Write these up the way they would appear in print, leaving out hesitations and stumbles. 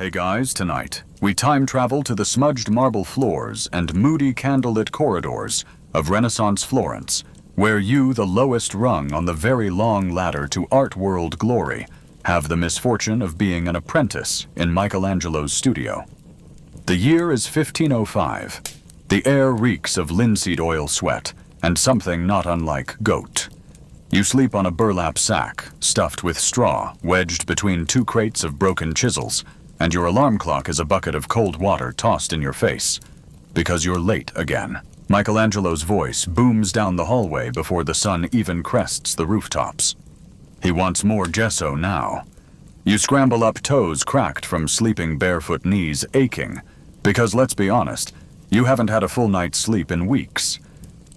Hey guys, tonight, we time travel to the smudged marble floors and moody candlelit corridors of Renaissance Florence, where you, the lowest rung on the very long ladder to art world glory, have the misfortune of being an apprentice in Michelangelo's studio. The year is 1505. The air reeks of linseed oil sweat and something not unlike goat. You sleep on a burlap sack, stuffed with straw, wedged between two crates of broken chisels, and your alarm clock is a bucket of cold water tossed in your face. Because you're late again. Michelangelo's voice booms down the hallway before the sun even crests the rooftops. He wants more gesso now. You scramble up, toes cracked from sleeping barefoot, knees aching, because let's be honest, you haven't had a full night's sleep in weeks.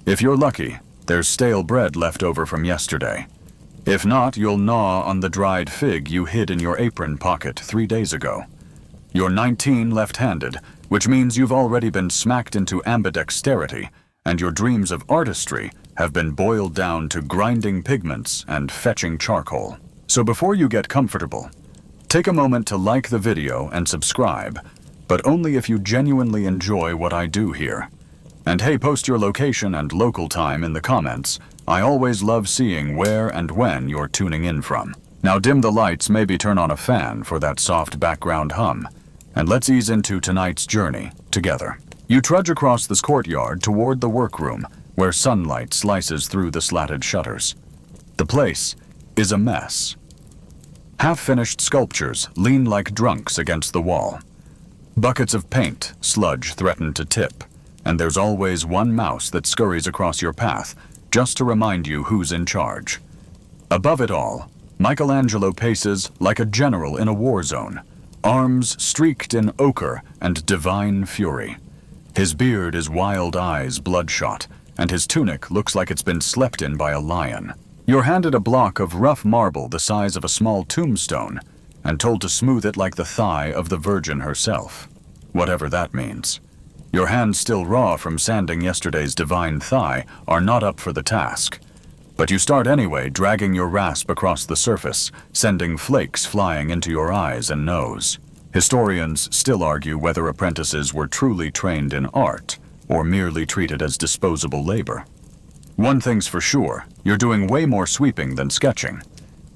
If you're lucky, there's stale bread left over from yesterday. If not, you'll gnaw on the dried fig you hid in your apron pocket 3 days ago. You're 19 left-handed, which means you've already been smacked into ambidexterity, and your dreams of artistry have been boiled down to grinding pigments and fetching charcoal. So before you get comfortable, take a moment to like the video and subscribe, but only if you genuinely enjoy what I do here. And hey, post your location and local time in the comments. I always love seeing where and when you're tuning in from. Now dim the lights, maybe turn on a fan for that soft background hum, and let's ease into tonight's journey together. You trudge across this courtyard toward the workroom, where sunlight slices through the slatted shutters. The place is a mess. Half-finished sculptures lean like drunks against the wall. Buckets of paint, sludge threaten to tip, and there's always one mouse that scurries across your path just to remind you who's in charge. Above it all, Michelangelo paces like a general in a war zone, arms streaked in ochre and divine fury. His beard is wild eyes bloodshot, and his tunic looks like it's been slept in by a lion. You're handed a block of rough marble the size of a small tombstone, and told to smooth it like the thigh of the Virgin herself, whatever that means. Your hands, still raw from sanding yesterday's divine thigh, are not up for the task. But you start anyway, dragging your rasp across the surface, sending flakes flying into your eyes and nose. Historians still argue whether apprentices were truly trained in art, or merely treated as disposable labor. One thing's for sure, you're doing way more sweeping than sketching.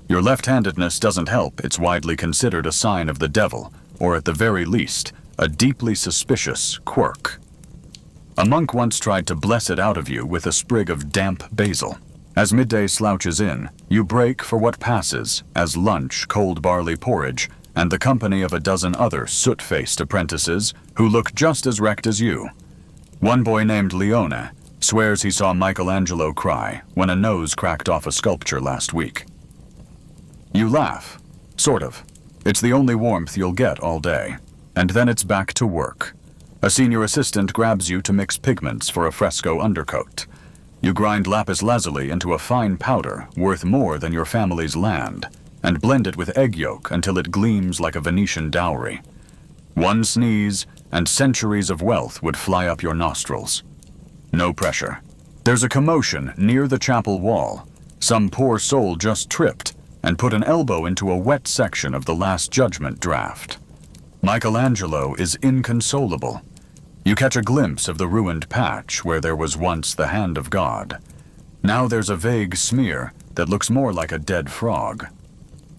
Your left-handedness doesn't help. It's widely considered a sign of the devil, or at the very least, a deeply suspicious quirk. A monk once tried to bless it out of you with a sprig of damp basil. As midday slouches in, you break for what passes as lunch, cold barley porridge, and the company of a dozen other soot-faced apprentices who look just as wrecked as you. One boy named Leone swears he saw Michelangelo cry when a nose cracked off a sculpture last week. You laugh. Sort of. It's the only warmth you'll get all day. And then it's back to work. A senior assistant grabs you to mix pigments for a fresco undercoat. You grind lapis lazuli into a fine powder worth more than your family's land, and blend it with egg yolk until it gleams like a Venetian dowry. One sneeze, and centuries of wealth would fly up your nostrils. No pressure. There's a commotion near the chapel wall. Some poor soul just tripped and put an elbow into a wet section of the Last Judgment draft. Michelangelo is inconsolable. You catch a glimpse of the ruined patch where there was once the hand of God. Now there's a vague smear that looks more like a dead frog.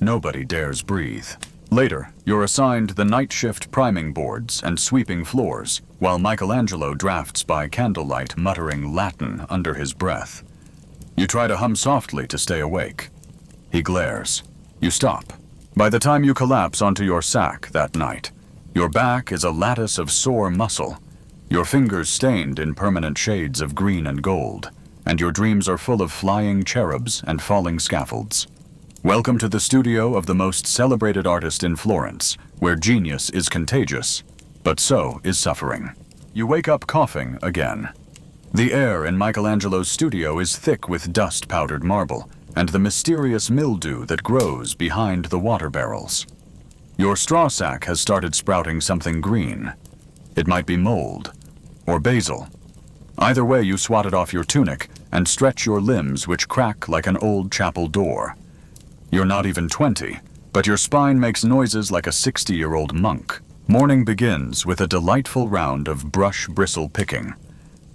Nobody dares breathe. Later, you're assigned the night shift priming boards and sweeping floors, while Michelangelo drafts by candlelight, muttering Latin under his breath. You try to hum softly to stay awake. He glares. You stop. By the time you collapse onto your sack that night, your back is a lattice of sore muscle, your fingers stained in permanent shades of green and gold, and your dreams are full of flying cherubs and falling scaffolds. Welcome to the studio of the most celebrated artist in Florence, where genius is contagious, but so is suffering. You wake up coughing again. The air in Michelangelo's studio is thick with dust-powdered marble, and the mysterious mildew that grows behind the water barrels. Your straw sack has started sprouting something green. It might be mold, or basil. Either way, you swat it off your tunic and stretch your limbs, which crack like an old chapel door. You're not even 20, but your spine makes noises like a 60-year-old monk. Morning begins with a delightful round of brush bristle picking.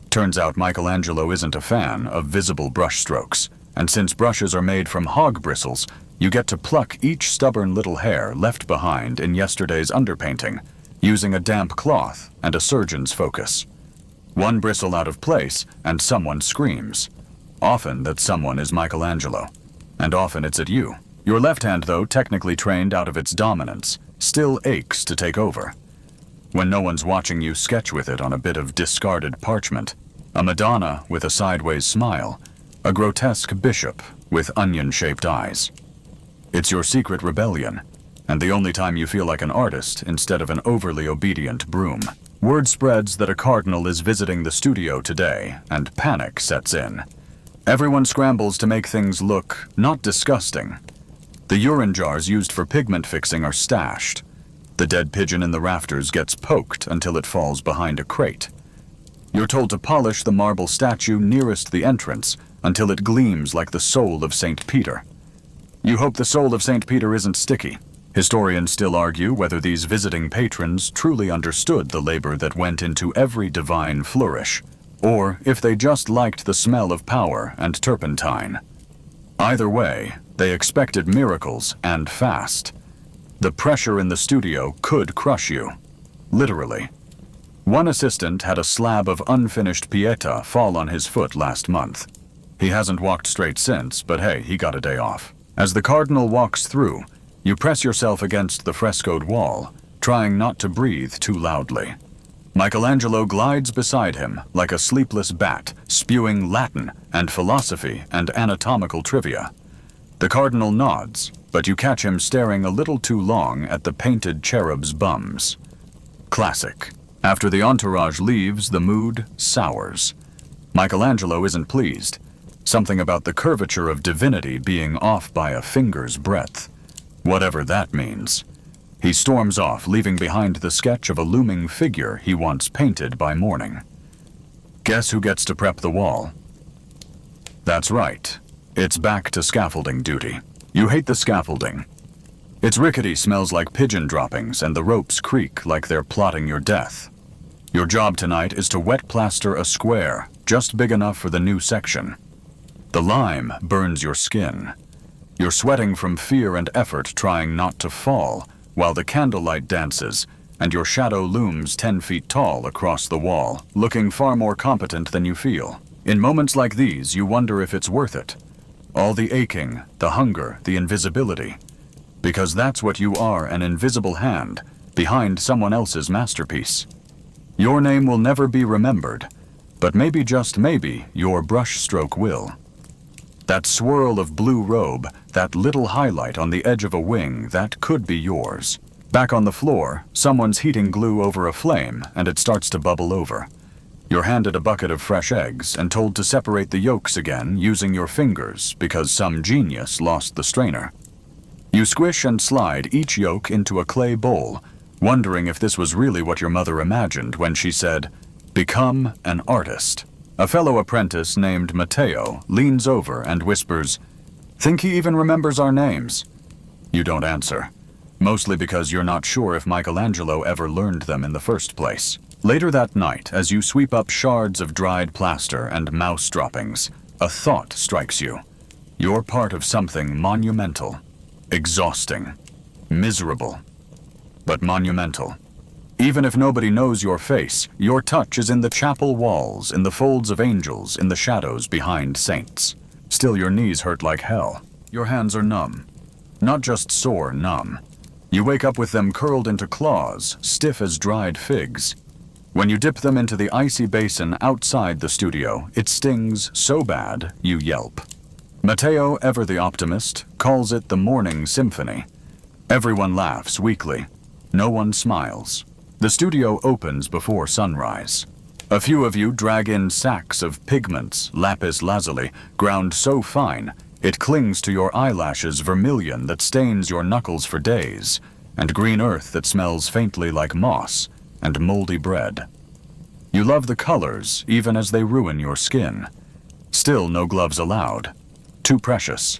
Turns out Michelangelo isn't a fan of visible brush strokes, and since brushes are made from hog bristles, you get to pluck each stubborn little hair left behind in yesterday's underpainting, using a damp cloth and a surgeon's focus. One bristle out of place, and someone screams. Often that someone is Michelangelo, and often it's at you. Your left hand, though technically trained out of its dominance, still aches to take over. When no one's watching you sketch with it on a bit of discarded parchment, a Madonna with a sideways smile, a grotesque bishop with onion-shaped eyes. It's your secret rebellion, and the only time you feel like an artist instead of an overly obedient broom. Word spreads that a cardinal is visiting the studio today, and panic sets in. Everyone scrambles to make things look not disgusting. The urine jars used for pigment fixing are stashed. The dead pigeon in the rafters gets poked until it falls behind a crate. You're told to polish the marble statue nearest the entrance until it gleams like the soul of St. Peter. You hope the soul of St. Peter isn't sticky. Historians still argue whether these visiting patrons truly understood the labor that went into every divine flourish, or if they just liked the smell of power and turpentine. Either way, they expected miracles and fast. The pressure in the studio could crush you. Literally. One assistant had a slab of unfinished Pieta fall on his foot last month. He hasn't walked straight since, but hey, he got a day off. As the cardinal walks through, you press yourself against the frescoed wall, trying not to breathe too loudly. Michelangelo glides beside him like a sleepless bat, spewing Latin and philosophy and anatomical trivia. The cardinal nods, but you catch him staring a little too long at the painted cherub's bums. Classic. After the entourage leaves, the mood sours. Michelangelo isn't pleased. Something about the curvature of divinity being off by a finger's breadth. Whatever that means. He storms off, leaving behind the sketch of a looming figure he once painted by morning. Guess who gets to prep the wall? That's right. It's back to scaffolding duty. You hate the scaffolding. Its rickety smells like pigeon droppings, and the ropes creak like they're plotting your death. Your job tonight is to wet plaster a square, just big enough for the new section. The lime burns your skin. You're sweating from fear and effort trying not to fall, while the candlelight dances, and your shadow looms 10 feet tall across the wall, looking far more competent than you feel. In moments like these, you wonder if it's worth it. All the aching, the hunger, the invisibility. Because that's what you are, an invisible hand, behind someone else's masterpiece. Your name will never be remembered, but maybe, just maybe, your brushstroke will. That swirl of blue robe, that little highlight on the edge of a wing, that could be yours. Back on the floor, someone's heating glue over a flame, and it starts to bubble over. You're handed a bucket of fresh eggs and told to separate the yolks again using your fingers because some genius lost the strainer. You squish and slide each yolk into a clay bowl, wondering if this was really what your mother imagined when she said, "Become an artist." A fellow apprentice named Matteo leans over and whispers, "Think he even remembers our names?" You don't answer, mostly because you're not sure if Michelangelo ever learned them in the first place. Later that night, as you sweep up shards of dried plaster and mouse droppings, a thought strikes you. You're part of something monumental, exhausting, miserable, but monumental. Even if nobody knows your face, your touch is in the chapel walls, in the folds of angels, in the shadows behind saints. Still, your knees hurt like hell. Your hands are numb. Not just sore, numb. You wake up with them curled into claws, stiff as dried figs. When you dip them into the icy basin outside the studio, it stings so bad you yelp. Matteo, ever the optimist, calls it the morning symphony. Everyone laughs weakly. No one smiles. The studio opens before sunrise. A few of you drag in sacks of pigments, lapis lazuli, ground so fine it clings to your eyelashes, vermilion that stains your knuckles for days, and green earth that smells faintly like moss, and moldy bread. You love the colors even as they ruin your skin. Still no gloves allowed. Too precious.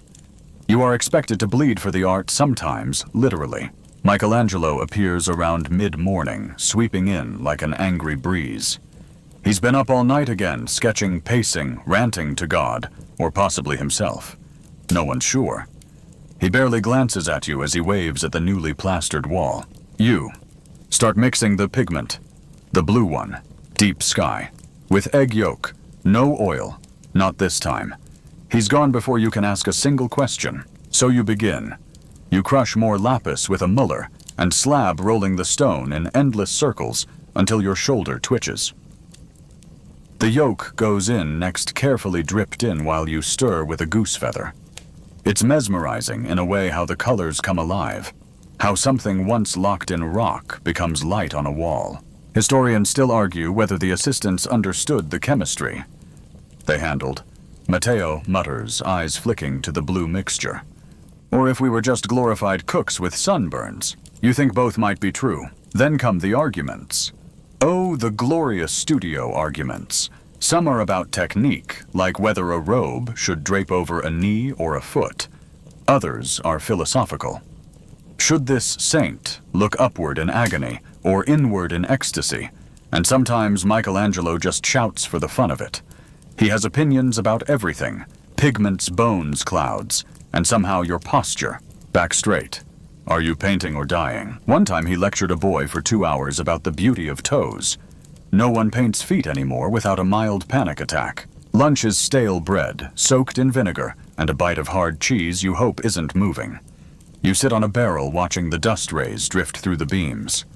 You are expected to bleed for the art, sometimes literally. Michelangelo appears around mid-morning, sweeping in like an angry breeze. He's been up all night again, sketching, pacing, ranting to God, or possibly himself. No one's sure. He barely glances at you as he waves at the newly plastered wall. You start mixing the pigment. The blue one, deep sky, with egg yolk, no oil, not this time. He's gone before you can ask a single question, so you begin. You crush more lapis with a muller and slab rolling the stone in endless circles until your shoulder twitches. The yolk goes in next, carefully dripped in while you stir with a goose feather. It's mesmerizing in a way how the colors come alive, how something once locked in rock becomes light on a wall. Historians still argue whether the assistants understood the chemistry they handled. Matteo mutters, eyes flicking to the blue mixture. Or if we were just glorified cooks with sunburns. You think both might be true. Then come the arguments. Oh, the glorious studio arguments. Some are about technique, like whether a robe should drape over a knee or a foot. Others are philosophical. Should this saint look upward in agony or inward in ecstasy? And sometimes Michelangelo just shouts for the fun of it. He has opinions about everything, pigments, bones, clouds, and somehow your posture. Back straight. Are you painting or dying? One time he lectured a boy for 2 hours about the beauty of toes. No one paints feet anymore without a mild panic attack. Lunch is stale bread, soaked in vinegar, and a bite of hard cheese you hope isn't moving. You sit on a barrel watching the dust rays drift through the beams.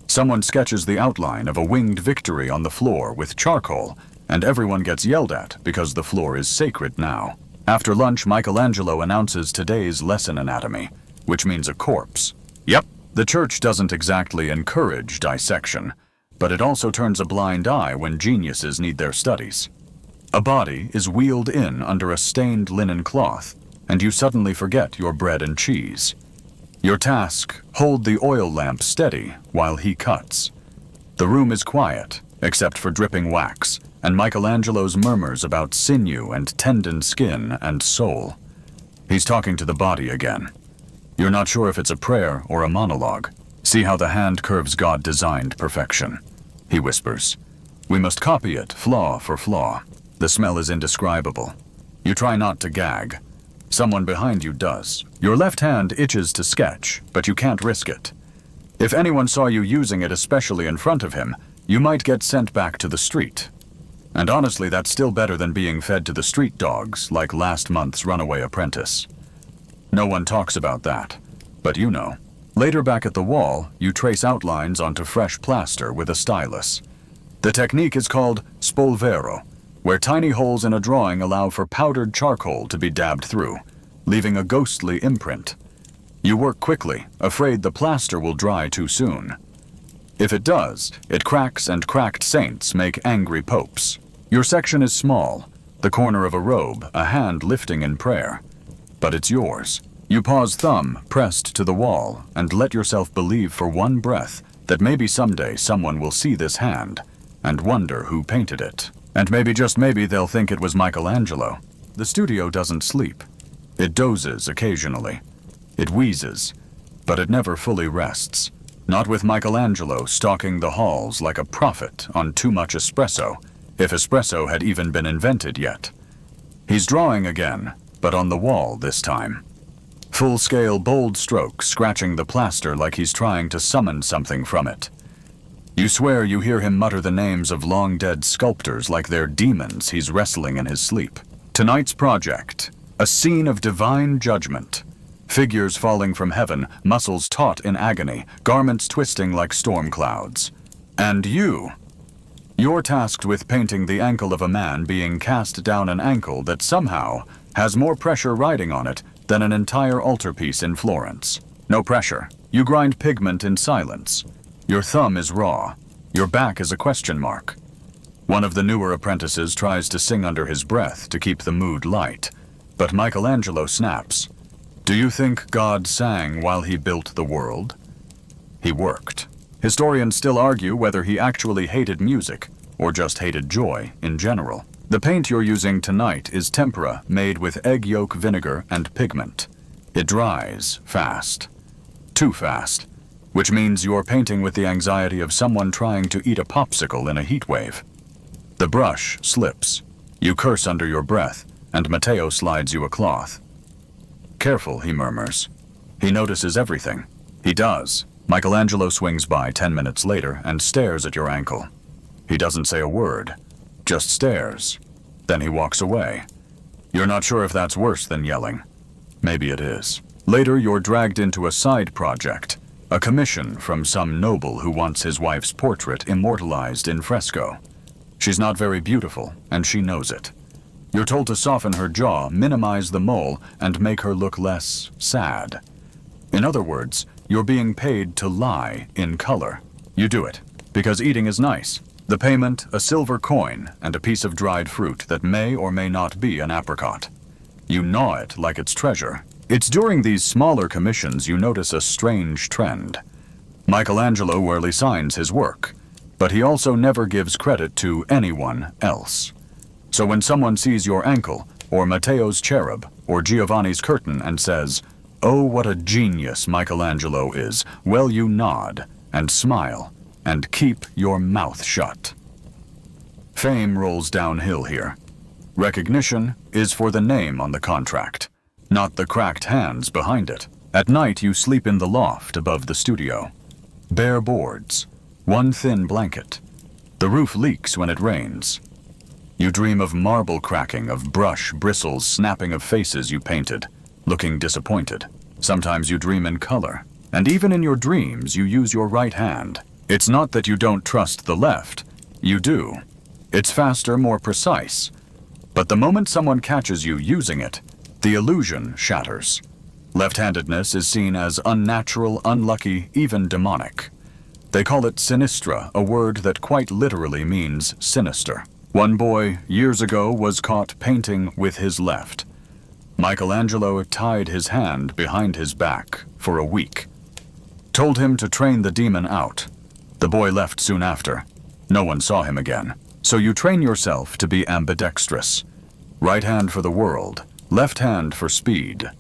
Someone sketches the outline of a winged victory on the floor with charcoal, and everyone gets yelled at because the floor is sacred now. After lunch, Michelangelo announces today's lesson anatomy, which means a corpse. Yep, the church doesn't exactly encourage dissection, but it also turns a blind eye when geniuses need their studies. A body is wheeled in under a stained linen cloth, and you suddenly forget your bread and cheese. Your task, hold the oil lamp steady while he cuts. The room is quiet, except for dripping wax, and Michelangelo's murmurs about sinew and tendon skin and soul. He's talking to the body again. You're not sure if it's a prayer or a monologue. See how the hand curves God designed perfection. He whispers. We must copy it, flaw for flaw. The smell is indescribable. You try not to gag. Someone behind you does. Your left hand itches to sketch, but you can't risk it. If anyone saw you using it, especially in front of him, you might get sent back to the street. And honestly, that's still better than being fed to the street dogs like last month's runaway apprentice. No one talks about that, but you know. Later, back at the wall, you trace outlines onto fresh plaster with a stylus. The technique is called spolvero, where tiny holes in a drawing allow for powdered charcoal to be dabbed through, leaving a ghostly imprint. You work quickly, afraid the plaster will dry too soon. If it does, it cracks, and cracked saints make angry popes. Your section is small, the corner of a robe, a hand lifting in prayer. But it's yours. You pause, thumb pressed to the wall, and let yourself believe for one breath that maybe someday someone will see this hand and wonder who painted it. And maybe, just maybe, they'll think it was Michelangelo. The studio doesn't sleep. It dozes occasionally. It wheezes, but it never fully rests. Not with Michelangelo stalking the halls like a prophet on too much espresso, if espresso had even been invented yet. He's drawing again, but on the wall this time. Full-scale, bold strokes scratching the plaster like he's trying to summon something from it. You swear you hear him mutter the names of long-dead sculptors like they're demons he's wrestling in his sleep. Tonight's project, a scene of divine judgment. Figures falling from heaven, muscles taut in agony, garments twisting like storm clouds. And you're tasked with painting the ankle of a man being cast down an ankle that somehow has more pressure riding on it than an entire altarpiece in Florence. No pressure. You grind pigment in silence. Your thumb is raw. Your back is a question mark. One of the newer apprentices tries to sing under his breath to keep the mood light, but Michelangelo snaps. Do you think God sang while he built the world? He worked. Historians still argue whether he actually hated music or just hated joy in general. The paint you're using tonight is tempera made with egg yolk vinegar and pigment. It dries fast. Too fast. Which means you're painting with the anxiety of someone trying to eat a popsicle in a heat wave. The brush slips. You curse under your breath, and Matteo slides you a cloth. "Careful," he murmurs. He notices everything. He does. Michelangelo swings by 10 minutes later and stares at your ankle. He doesn't say a word, just stares. Then he walks away. You're not sure if that's worse than yelling. Maybe it is. Later, you're dragged into a side project, a commission from some noble who wants his wife's portrait immortalized in fresco. She's not very beautiful, and she knows it. You're told to soften her jaw, minimize the mole, and make her look less sad. In other words, you're being paid to lie in color. You do it, because eating is nice. The payment, a silver coin and a piece of dried fruit that may or may not be an apricot. You gnaw it like it's treasure. It's during these smaller commissions you notice a strange trend. Michelangelo rarely signs his work, but he also never gives credit to anyone else. So when someone sees your ankle, or Matteo's cherub, or Giovanni's curtain and says, "Oh, what a genius Michelangelo is," well, you nod and smile and keep your mouth shut. Fame rolls downhill here. Recognition is for the name on the contract, not the cracked hands behind it. At night, you sleep in the loft above the studio. Bare boards, one thin blanket. The roof leaks when it rains. You dream of marble cracking, of brush bristles snapping, of faces you painted, looking disappointed. Sometimes you dream in color, and even in your dreams you use your right hand. It's not that you don't trust the left. You do. It's faster, more precise. But the moment someone catches you using it, the illusion shatters. Left-handedness is seen as unnatural, unlucky, even demonic. They call it sinistra, a word that quite literally means sinister. One boy, years ago, was caught painting with his left. Michelangelo tied his hand behind his back for a week. Told him to train the demon out. The boy left soon after. No one saw him again. So you train yourself to be ambidextrous. Right hand for the world, left hand for speed.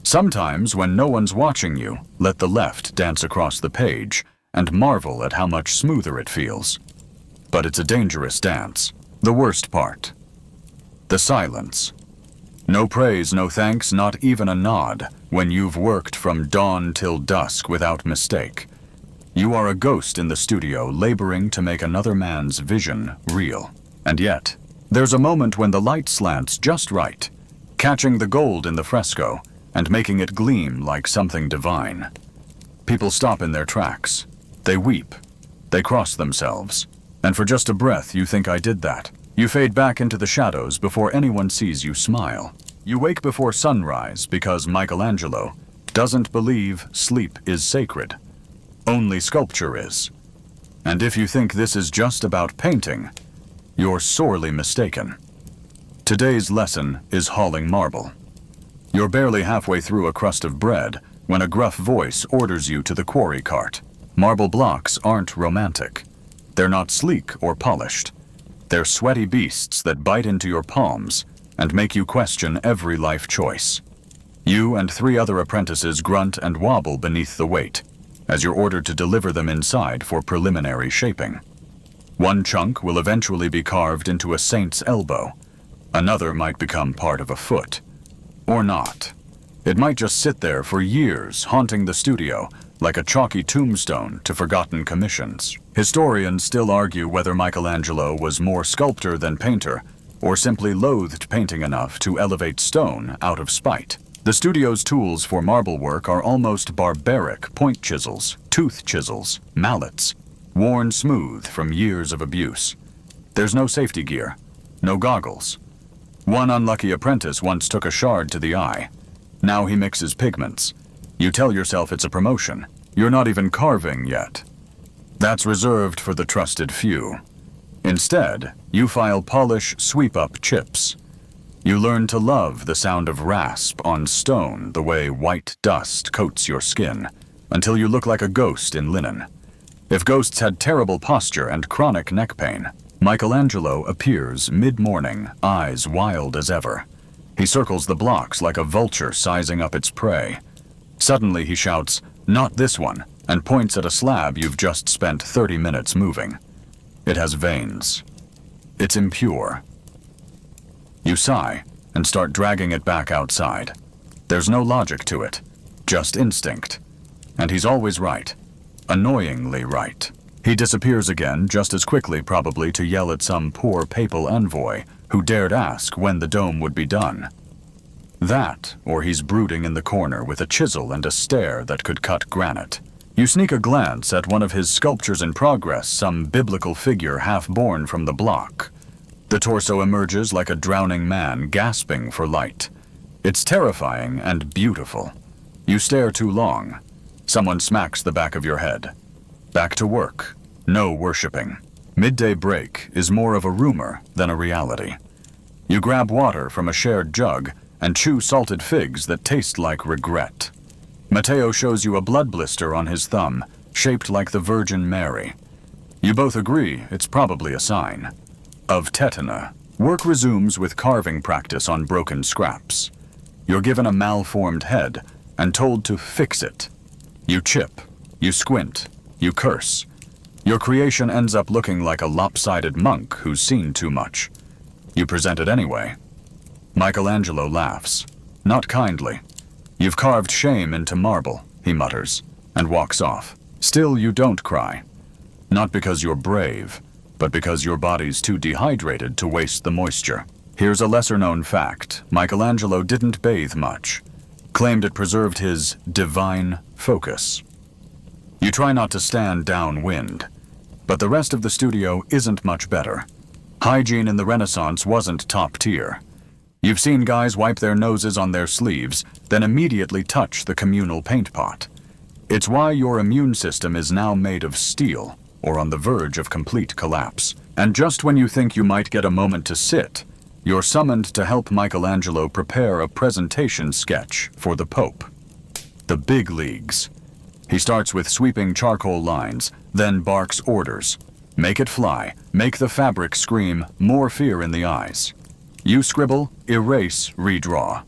Sometimes, when no one's watching you, let the left dance across the page and marvel at how much smoother it feels. But it's a dangerous dance. The worst part. The silence. No praise, no thanks, not even a nod, when you've worked from dawn till dusk without mistake. You are a ghost in the studio, laboring to make another man's vision real. And yet, there's a moment when the light slants just right, catching the gold in the fresco and making it gleam like something divine. People stop in their tracks. They weep. They cross themselves. And for just a breath, you think, "I did that." You fade back into the shadows before anyone sees you smile. You wake before sunrise because Michelangelo doesn't believe sleep is sacred. Only sculpture is. And if you think this is just about painting, you're sorely mistaken. Today's lesson is hauling marble. You're barely halfway through a crust of bread when a gruff voice orders you to the quarry cart. Marble blocks aren't romantic. They're not sleek or polished. They're sweaty beasts that bite into your palms and make you question every life choice. You and 3 other apprentices grunt and wobble beneath the weight as you're ordered to deliver them inside for preliminary shaping. One chunk will eventually be carved into a saint's elbow. Another might become part of a foot. Or not. It might just sit there for years, haunting the studio, like a chalky tombstone to forgotten commissions. Historians still argue whether Michelangelo was more sculptor than painter, or simply loathed painting enough to elevate stone out of spite. The studio's tools for marble work are almost barbaric point chisels, tooth chisels, mallets, worn smooth from years of abuse. There's no safety gear, no goggles. One unlucky apprentice once took a shard to the eye. Now he mixes pigments. You tell yourself it's a promotion. You're not even carving yet. That's reserved for the trusted few. Instead, you file polish sweep-up chips. You learn to love the sound of rasp on stone the way white dust coats your skin, until you look like a ghost in linen. If ghosts had terrible posture and chronic neck pain, Michelangelo appears mid-morning, eyes wild as ever. He circles the blocks like a vulture sizing up its prey. Suddenly he shouts, "Not this one," and points at a slab you've just spent 30 minutes moving. It has veins. It's impure. You sigh and start dragging it back outside. There's no logic to it, just instinct. And he's always right. Annoyingly right. He disappears again just as quickly, probably to yell at some poor papal envoy who dared ask when the dome would be done. That, or he's brooding in the corner with a chisel and a stare that could cut granite. You sneak a glance at one of his sculptures in progress, some biblical figure half-born from the block. The torso emerges like a drowning man gasping for light. It's terrifying and beautiful. You stare too long. Someone smacks the back of your head. Back to work. No worshipping. Midday break is more of a rumor than a reality. You grab water from a shared jug and chew salted figs that taste like regret. Matteo shows you a blood blister on his thumb, shaped like the Virgin Mary. You both agree it's probably a sign of tetanus. Work resumes with carving practice on broken scraps. You're given a malformed head and told to fix it. You chip, you squint, you curse. Your creation ends up looking like a lopsided monk who's seen too much. You present it anyway. Michelangelo laughs, not kindly. "You've carved shame into marble," he mutters, and walks off. Still, you don't cry. Not because you're brave, but because your body's too dehydrated to waste the moisture. Here's a lesser-known fact. Michelangelo didn't bathe much. Claimed it preserved his divine focus. You try not to stand downwind, but the rest of the studio isn't much better. Hygiene in the Renaissance wasn't top tier. You've seen guys wipe their noses on their sleeves, then immediately touch the communal paint pot. It's why your immune system is now made of steel, or on the verge of complete collapse. And just when you think you might get a moment to sit, you're summoned to help Michelangelo prepare a presentation sketch for the Pope. The big leagues. He starts with sweeping charcoal lines, then barks orders. Make it fly, make the fabric scream, more fear in the eyes. You scribble, erase, redraw.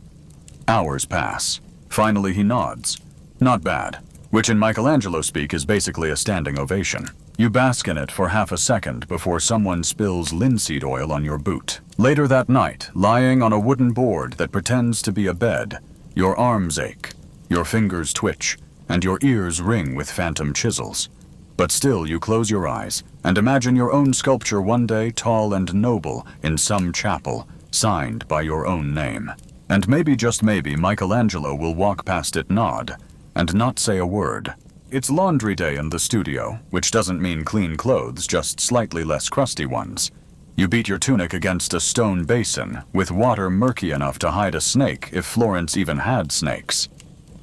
Hours pass. Finally he nods. Not bad, which in Michelangelo speak is basically a standing ovation. You bask in it for half a second before someone spills linseed oil on your boot. Later that night, lying on a wooden board that pretends to be a bed, your arms ache, your fingers twitch, and your ears ring with phantom chisels. But still you close your eyes and imagine your own sculpture one day tall and noble in some chapel, signed by your own name. And maybe, just maybe, Michelangelo will walk past it, nod, and not say a word. It's laundry day in the studio, which doesn't mean clean clothes, just slightly less crusty ones. You beat your tunic against a stone basin, with water murky enough to hide a snake if Florence even had snakes.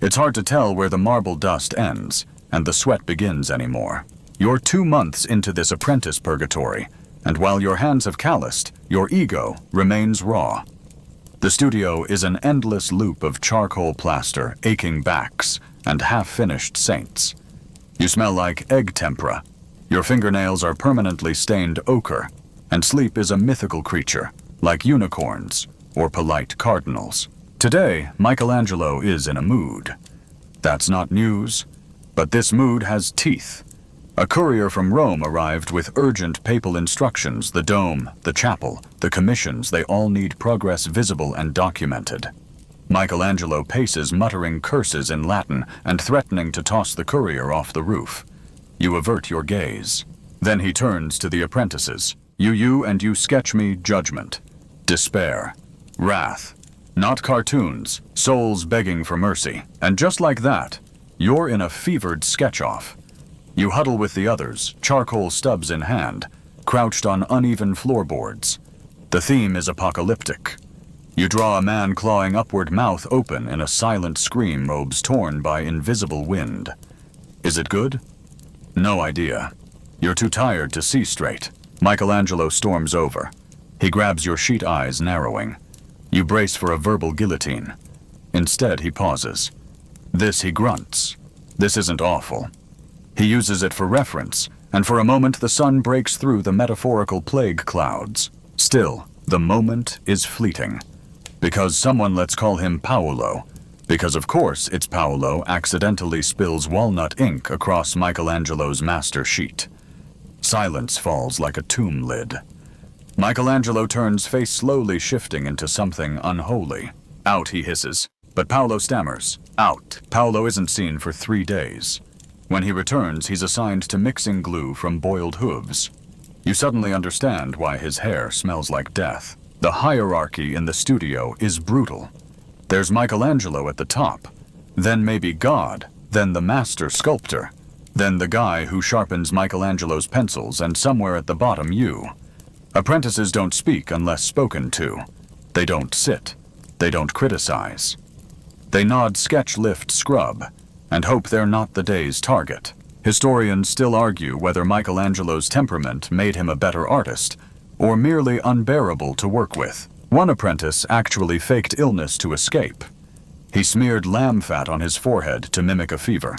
It's hard to tell where the marble dust ends and the sweat begins anymore. You're 2 months into this apprentice purgatory, and while your hands have calloused, your ego remains raw. The studio is an endless loop of charcoal plaster, aching backs, and half-finished saints. You smell like egg tempera. Your fingernails are permanently stained ochre, and sleep is a mythical creature, like unicorns or polite cardinals. Today, Michelangelo is in a mood. That's not news, but this mood has teeth. A courier from Rome arrived with urgent papal instructions. The dome, the chapel, the commissions, they all need progress visible and documented. Michelangelo paces, muttering curses in Latin and threatening to toss the courier off the roof. You avert your gaze. Then he turns to the apprentices. You and you sketch me judgment, despair, wrath. Not cartoons, souls begging for mercy. And just like that, you're in a fevered sketch-off. You huddle with the others, charcoal stubs in hand, crouched on uneven floorboards. The theme is apocalyptic. You draw a man clawing upward, mouth open in a silent scream, robes torn by invisible wind. Is it good? No idea. You're too tired to see straight. Michelangelo storms over. He grabs your sheet eyes, narrowing. You brace for a verbal guillotine. Instead, he pauses. This, he grunts. This isn't awful. He uses it for reference, and for a moment the sun breaks through the metaphorical plague clouds. Still, the moment is fleeting. Because someone, let's call him Paolo. Because of course it's Paolo accidentally spills walnut ink across Michelangelo's master sheet. Silence falls like a tomb lid. Michelangelo turns, face slowly shifting into something unholy. Out, he hisses. But Paolo stammers. Out. Paolo isn't seen for 3 days. When he returns, he's assigned to mixing glue from boiled hooves. You suddenly understand why his hair smells like death. The hierarchy in the studio is brutal. There's Michelangelo at the top, then maybe God, then the master sculptor, then the guy who sharpens Michelangelo's pencils, and somewhere at the bottom you. Apprentices don't speak unless spoken to. They don't sit. They don't criticize. They nod, sketch, lift, scrub, and hope they're not the day's target. Historians still argue whether Michelangelo's temperament made him a better artist, or merely unbearable to work with. One apprentice actually faked illness to escape. He smeared lamb fat on his forehead to mimic a fever.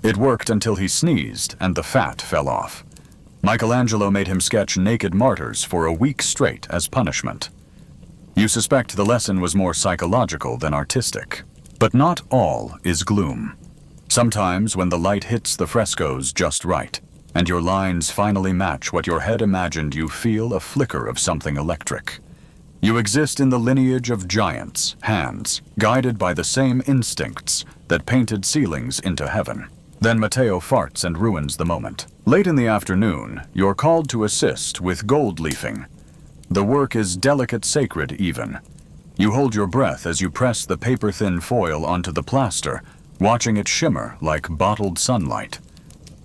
It worked until he sneezed and the fat fell off. Michelangelo made him sketch naked martyrs for a week straight as punishment. You suspect the lesson was more psychological than artistic. But not all is gloom. Sometimes when the light hits the frescoes just right, and your lines finally match what your head imagined, you feel a flicker of something electric. You exist in the lineage of giants, hands, guided by the same instincts that painted ceilings into heaven. Then Matteo farts and ruins the moment. Late in the afternoon, you're called to assist with gold leafing. The work is delicate, sacred even. You hold your breath as you press the paper-thin foil onto the plaster, watching it shimmer like bottled sunlight.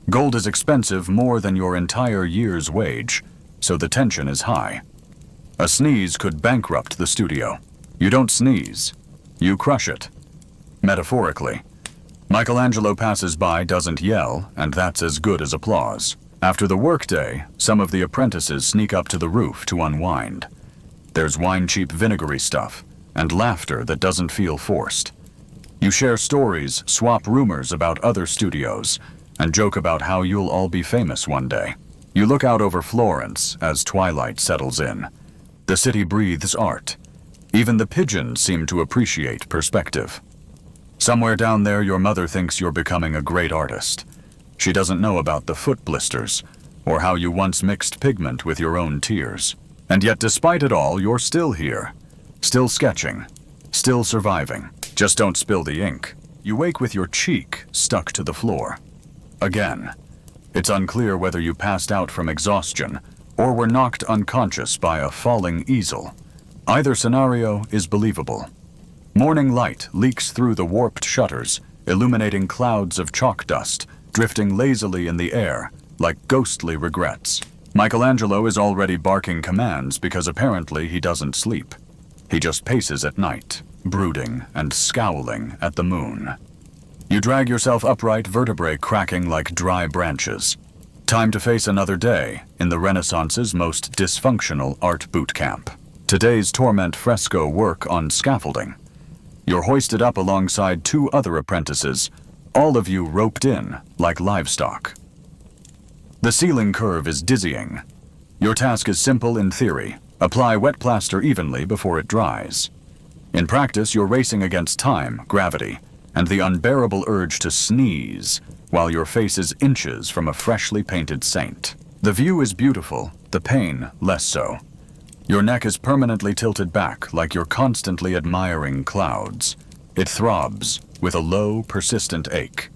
Gold is expensive, more than your entire year's wage, so the tension is high. A sneeze could bankrupt the studio. You don't sneeze. You crush it. Metaphorically. Michelangelo passes by, doesn't yell, and that's as good as applause. After the workday, some of the apprentices sneak up to the roof to unwind. There's wine-cheap vinegary stuff, and laughter that doesn't feel forced. You share stories, swap rumors about other studios, and joke about how you'll all be famous one day. You look out over Florence as twilight settles in. The city breathes art. Even the pigeons seem to appreciate perspective. Somewhere down there, your mother thinks you're becoming a great artist. She doesn't know about the foot blisters, or how you once mixed pigment with your own tears. And yet, despite it all, you're still here. Still sketching. Still surviving. Just don't spill the ink. You wake with your cheek stuck to the floor. Again. It's unclear whether you passed out from exhaustion, or were knocked unconscious by a falling easel. Either scenario is believable. Morning light leaks through the warped shutters, illuminating clouds of chalk dust, drifting lazily in the air, like ghostly regrets. Michelangelo is already barking commands because apparently he doesn't sleep. He just paces at night, brooding and scowling at the moon. You drag yourself upright, vertebrae cracking like dry branches. Time to face another day in the Renaissance's most dysfunctional art boot camp. Today's torment fresco work on scaffolding. You're hoisted up alongside 2 other apprentices, all of you roped in like livestock. The ceiling curve is dizzying. Your task is simple in theory. Apply wet plaster evenly before it dries. In practice, you're racing against time, gravity, and the unbearable urge to sneeze while your face is inches from a freshly painted saint. The view is beautiful, the pain less so. Your neck is permanently tilted back like you're constantly admiring clouds. It throbs with a low, persistent ache.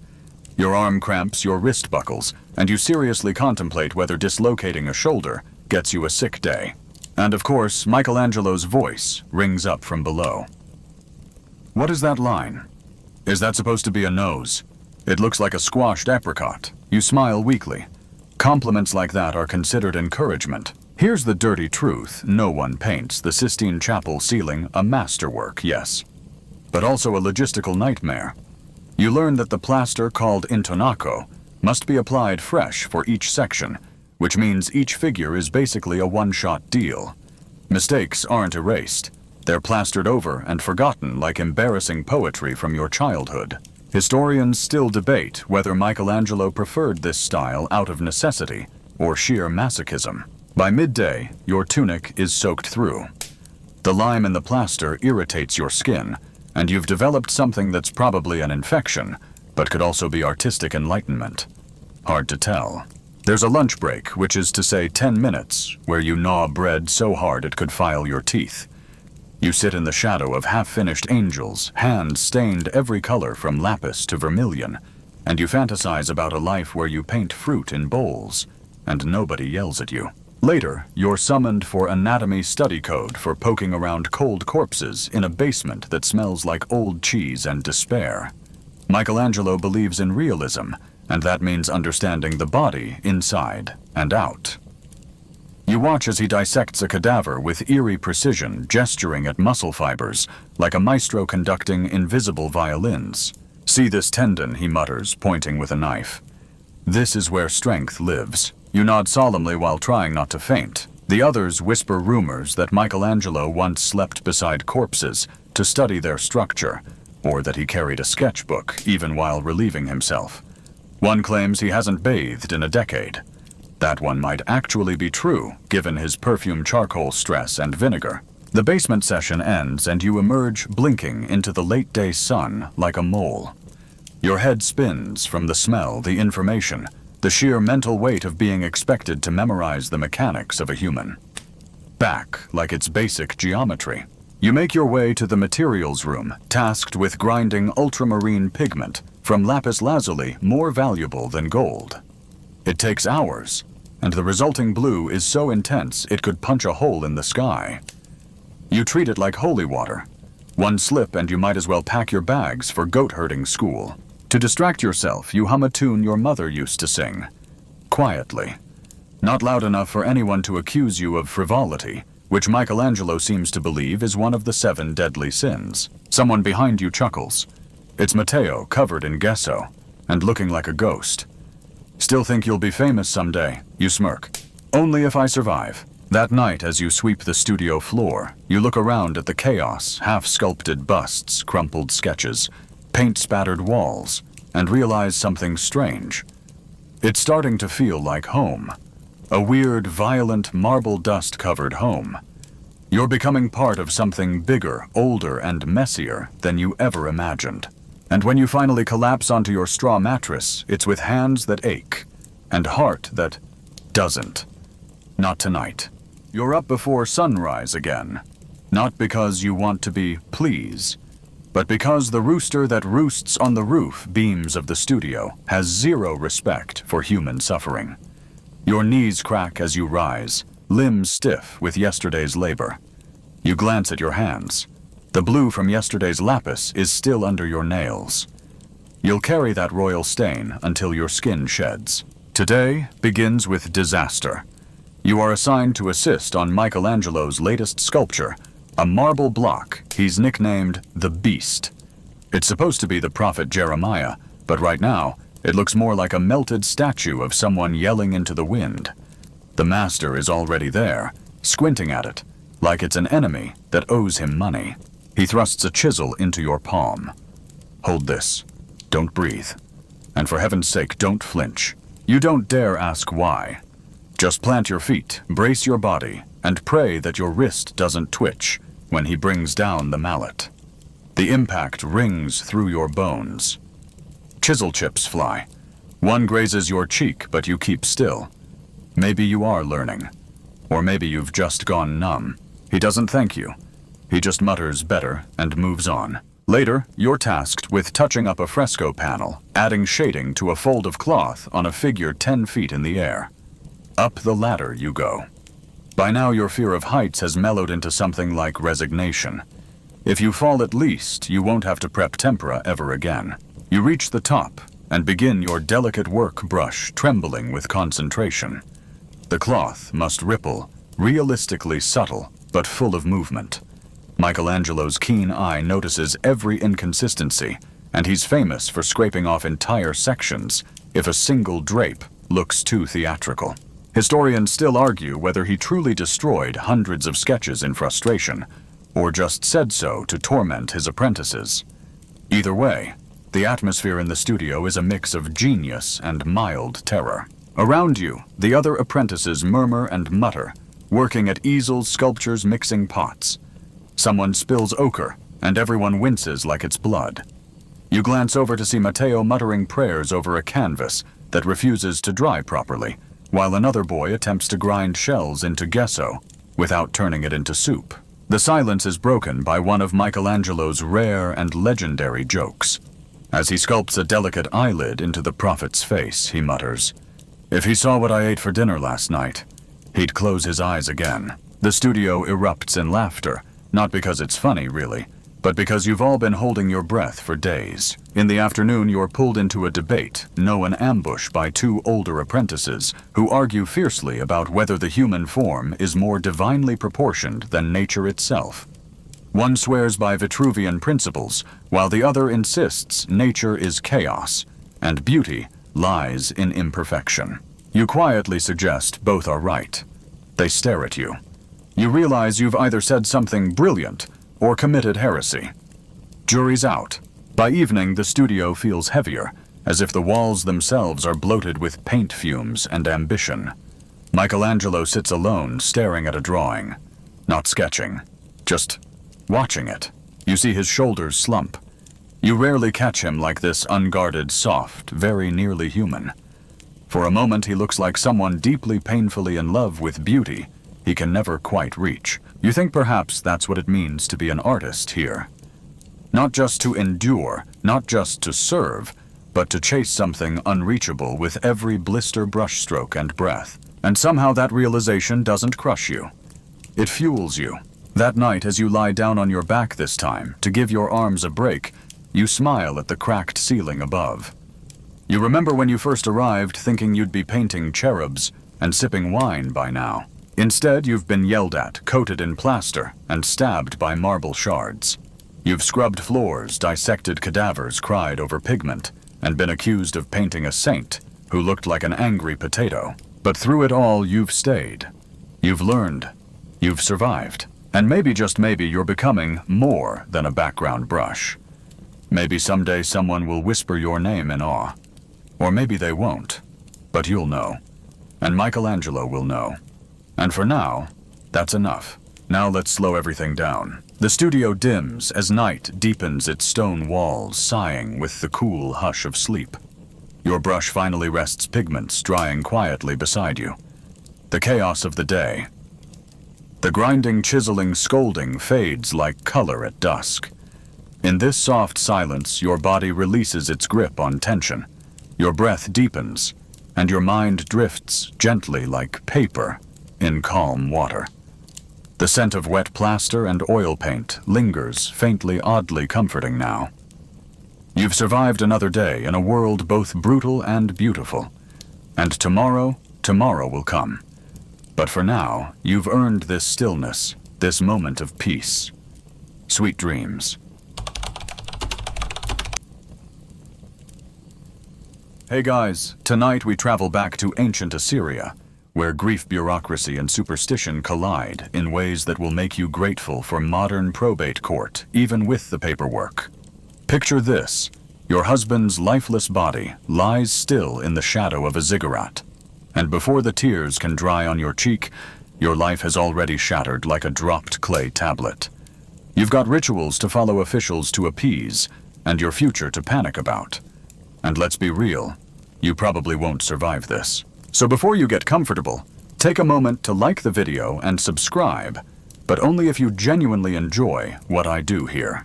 Your arm cramps, your wrist buckles, and you seriously contemplate whether dislocating a shoulder gets you a sick day. And of course, Michelangelo's voice rings up from below. What is that line? Is that supposed to be a nose? It looks like a squashed apricot. You smile weakly. Compliments like that are considered encouragement. Here's the dirty truth. No one paints the Sistine Chapel ceiling a masterwork, yes, but also a logistical nightmare. You learn that the plaster, called intonaco, must be applied fresh for each section, which means each figure is basically a one-shot deal. Mistakes aren't erased. They're plastered over and forgotten like embarrassing poetry from your childhood. Historians still debate whether Michelangelo preferred this style out of necessity or sheer masochism. By midday, your tunic is soaked through. The lime in the plaster irritates your skin, and you've developed something that's probably an infection, but could also be artistic enlightenment. Hard to tell. There's a lunch break, which is to say 10 minutes, where you gnaw bread so hard it could file your teeth. You sit in the shadow of half-finished angels, hands stained every color from lapis to vermilion, and you fantasize about a life where you paint fruit in bowls, and nobody yells at you. Later, you're summoned for anatomy study code for poking around cold corpses in a basement that smells like old cheese and despair. Michelangelo believes in realism, and that means understanding the body inside and out. You watch as he dissects a cadaver with eerie precision, gesturing at muscle fibers, like a maestro conducting invisible violins. "See this tendon," he mutters, pointing with a knife. "This is where strength lives." You nod solemnly while trying not to faint. The others whisper rumors that Michelangelo once slept beside corpses to study their structure, or that he carried a sketchbook even while relieving himself. One claims he hasn't bathed in a decade. That one might actually be true, given his perfume charcoal stress and vinegar. The basement session ends and you emerge blinking into the late-day sun like a mole. Your head spins from the smell, the information, the sheer mental weight of being expected to memorize the mechanics of a human. Back, like it's basic geometry. You make your way to the materials room, tasked with grinding ultramarine pigment from lapis lazuli, more valuable than gold. It takes hours, and the resulting blue is so intense it could punch a hole in the sky. You treat it like holy water. One slip and you might as well pack your bags for goat herding school. To distract yourself, you hum a tune your mother used to sing. Quietly. Not loud enough for anyone to accuse you of frivolity, which Michelangelo seems to believe is one of the 7 deadly sins. Someone behind you chuckles. It's Matteo, covered in gesso, and looking like a ghost. "Still think you'll be famous someday," you smirk. "Only if I survive." That night, as you sweep the studio floor, you look around at the chaos, half-sculpted busts, crumpled sketches, paint-spattered walls, and realize something strange. It's starting to feel like home. A weird, violent, marble dust-covered home. You're becoming part of something bigger, older, and messier than you ever imagined. And when you finally collapse onto your straw mattress, it's with hands that ache, and heart that doesn't. Not tonight. You're up before sunrise again. Not because you want to be please, but because the rooster that roosts on the roof beams of the studio has zero respect for human suffering. Your knees crack as you rise, limbs stiff with yesterday's labor. You glance at your hands. The blue from yesterday's lapis is still under your nails. You'll carry that royal stain until your skin sheds. Today begins with disaster. You are assigned to assist on Michelangelo's latest sculpture, a marble block he's nicknamed the Beast. It's supposed to be the prophet Jeremiah, but right now, it looks more like a melted statue of someone yelling into the wind. The master is already there, squinting at it, like it's an enemy that owes him money. He thrusts a chisel into your palm. "Hold this. Don't breathe. And for heaven's sake, don't flinch. You don't dare ask why. Just plant your feet, brace your body, and pray that your wrist doesn't twitch when he brings down the mallet. The impact rings through your bones. Chisel chips fly. One grazes your cheek, but you keep still. Maybe you are learning. Or maybe you've just gone numb. He doesn't thank you. He just mutters better and moves on. Later, you're tasked with touching up a fresco panel, adding shading to a fold of cloth on a figure 10 feet in the air. Up the ladder you go. By now your fear of heights has mellowed into something like resignation. If you fall at least, you won't have to prep tempera ever again. You reach the top and begin your delicate work brush, trembling with concentration. The cloth must ripple, realistically subtle, but full of movement. Michelangelo's keen eye notices every inconsistency, and he's famous for scraping off entire sections if a single drape looks too theatrical. Historians still argue whether he truly destroyed hundreds of sketches in frustration, or just said so to torment his apprentices. Either way, the atmosphere in the studio is a mix of genius and mild terror. Around you, the other apprentices murmur and mutter, working at easels, sculptures, mixing pots. Someone spills ochre, and everyone winces like it's blood. You glance over to see Matteo muttering prayers over a canvas that refuses to dry properly, while another boy attempts to grind shells into gesso without turning it into soup. The silence is broken by one of Michelangelo's rare and legendary jokes. As he sculpts a delicate eyelid into the prophet's face, he mutters, "If he saw what I ate for dinner last night, he'd close his eyes again." The studio erupts in laughter, not because it's funny, really, but because you've all been holding your breath for days. In the afternoon, you're pulled into a debate, an ambush by two older apprentices who argue fiercely about whether the human form is more divinely proportioned than nature itself. One swears by Vitruvian principles, while the other insists nature is chaos, and beauty lies in imperfection. You quietly suggest both are right. They stare at you. You realize you've either said something brilliant or committed heresy. Jury's out. By evening, the studio feels heavier, as if the walls themselves are bloated with paint fumes and ambition. Michelangelo sits alone, staring at a drawing. Not sketching, just watching it. You see his shoulders slump. You rarely catch him like this, unguarded, soft, very nearly human. For a moment, he looks like someone deeply painfully in love with beauty he can never quite reach. You think perhaps that's what it means to be an artist here. Not just to endure, not just to serve, but to chase something unreachable with every blister brushstroke and breath. And somehow that realization doesn't crush you. It fuels you. That night, as you lie down on your back this time, to give your arms a break, you smile at the cracked ceiling above. You remember when you first arrived thinking you'd be painting cherubs and sipping wine by now. Instead, you've been yelled at, coated in plaster, and stabbed by marble shards. You've scrubbed floors, dissected cadavers, cried over pigment, and been accused of painting a saint who looked like an angry potato. But through it all, you've stayed. You've learned. You've survived. And maybe, just maybe, you're becoming more than a background brush. Maybe someday someone will whisper your name in awe. Or maybe they won't. But you'll know. And Michelangelo will know. And for now, that's enough. Now let's slow everything down. The studio dims as night deepens its stone walls, sighing with the cool hush of sleep. Your brush finally rests pigments drying quietly beside you. The chaos of the day. The grinding, chiseling, scolding fades like color at dusk. In this soft silence, your body releases its grip on tension. Your breath deepens, and your mind drifts gently like paper in calm water. The scent of wet plaster and oil paint lingers, faintly, oddly comforting now. You've survived another day in a world both brutal and beautiful. And tomorrow will come. But for now, you've earned this stillness, this moment of peace. Sweet dreams. Hey guys, tonight we travel back to ancient Assyria, where grief, bureaucracy, and superstition collide in ways that will make you grateful for modern probate court, even with the paperwork. Picture this: your husband's lifeless body lies still in the shadow of a ziggurat, and before the tears can dry on your cheek, your life has already shattered like a dropped clay tablet. You've got rituals to follow, officials to appease, and your future to panic about. And let's be real, you probably won't survive this. So before you get comfortable, take a moment to like the video and subscribe, but only if you genuinely enjoy what I do here.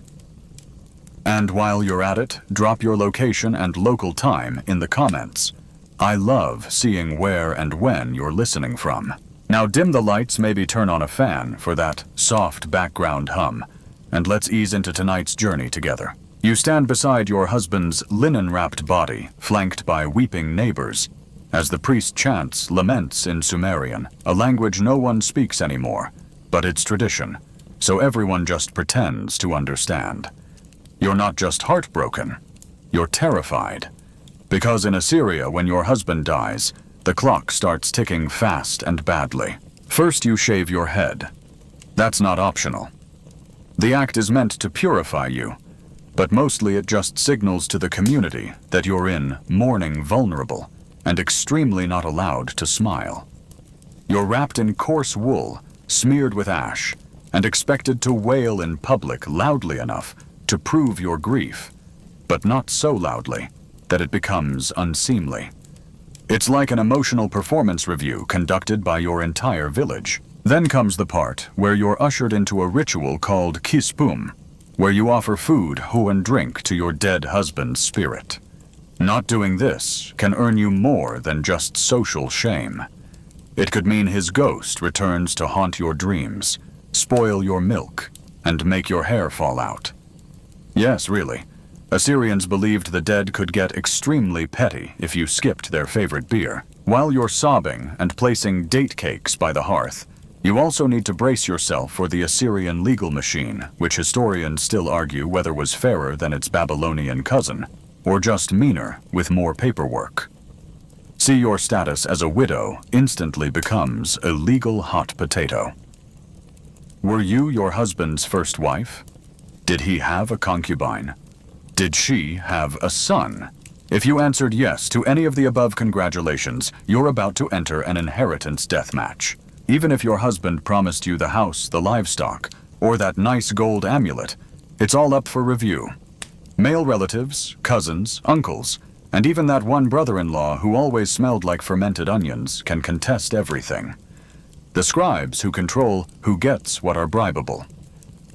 And while you're at it, drop your location and local time in the comments. I love seeing where and when you're listening from. Now dim the lights, maybe turn on a fan for that soft background hum, and let's ease into tonight's journey together. You stand beside your husband's linen-wrapped body, flanked by weeping neighbors, as the priest chants laments in Sumerian, a language no one speaks anymore, but it's tradition, so everyone just pretends to understand. You're not just heartbroken, you're terrified. Because in Assyria, when your husband dies, the clock starts ticking fast and badly. First, you shave your head. That's not optional. The act is meant to purify you, but mostly it just signals to the community that you're in mourning, vulnerable, and extremely not allowed to smile. You're wrapped in coarse wool, smeared with ash, and expected to wail in public loudly enough to prove your grief, but not so loudly that it becomes unseemly. It's like an emotional performance review conducted by your entire village. Then comes the part where you're ushered into a ritual called kispum, where you offer food, and drink to your dead husband's spirit. Not doing this can earn you more than just social shame. It could mean his ghost returns to haunt your dreams, spoil your milk, and make your hair fall out. Yes, really. Assyrians believed the dead could get extremely petty if you skipped their favorite beer. While you're sobbing and placing date cakes by the hearth, you also need to brace yourself for the Assyrian legal machine, which historians still argue whether was fairer than its Babylonian cousin, or just meaner with more paperwork. See, your status as a widow instantly becomes a legal hot potato. Were you your husband's first wife? Did he have a concubine? Did she have a son? If you answered yes to any of the above, congratulations, you're about to enter an inheritance death match. Even if your husband promised you the house, the livestock, or that nice gold amulet, it's all up for review. Male relatives, cousins, uncles, and even that one brother-in-law who always smelled like fermented onions can contest everything. The scribes who control who gets what are bribable.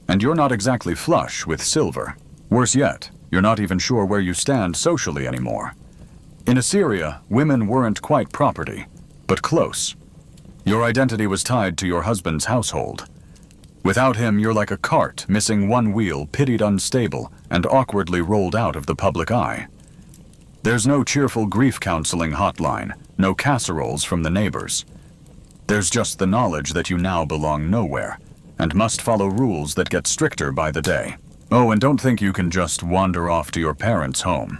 And you're not exactly flush with silver. Worse yet, you're not even sure where you stand socially anymore. In Assyria, women weren't quite property, but close. Your identity was tied to your husband's household. Without him, you're like a cart missing one wheel, pitied unstable, and awkwardly rolled out of the public eye. There's no cheerful grief counseling hotline, no casseroles from the neighbors. There's just the knowledge that you now belong nowhere, and must follow rules that get stricter by the day. Oh, and don't think you can just wander off to your parents' home.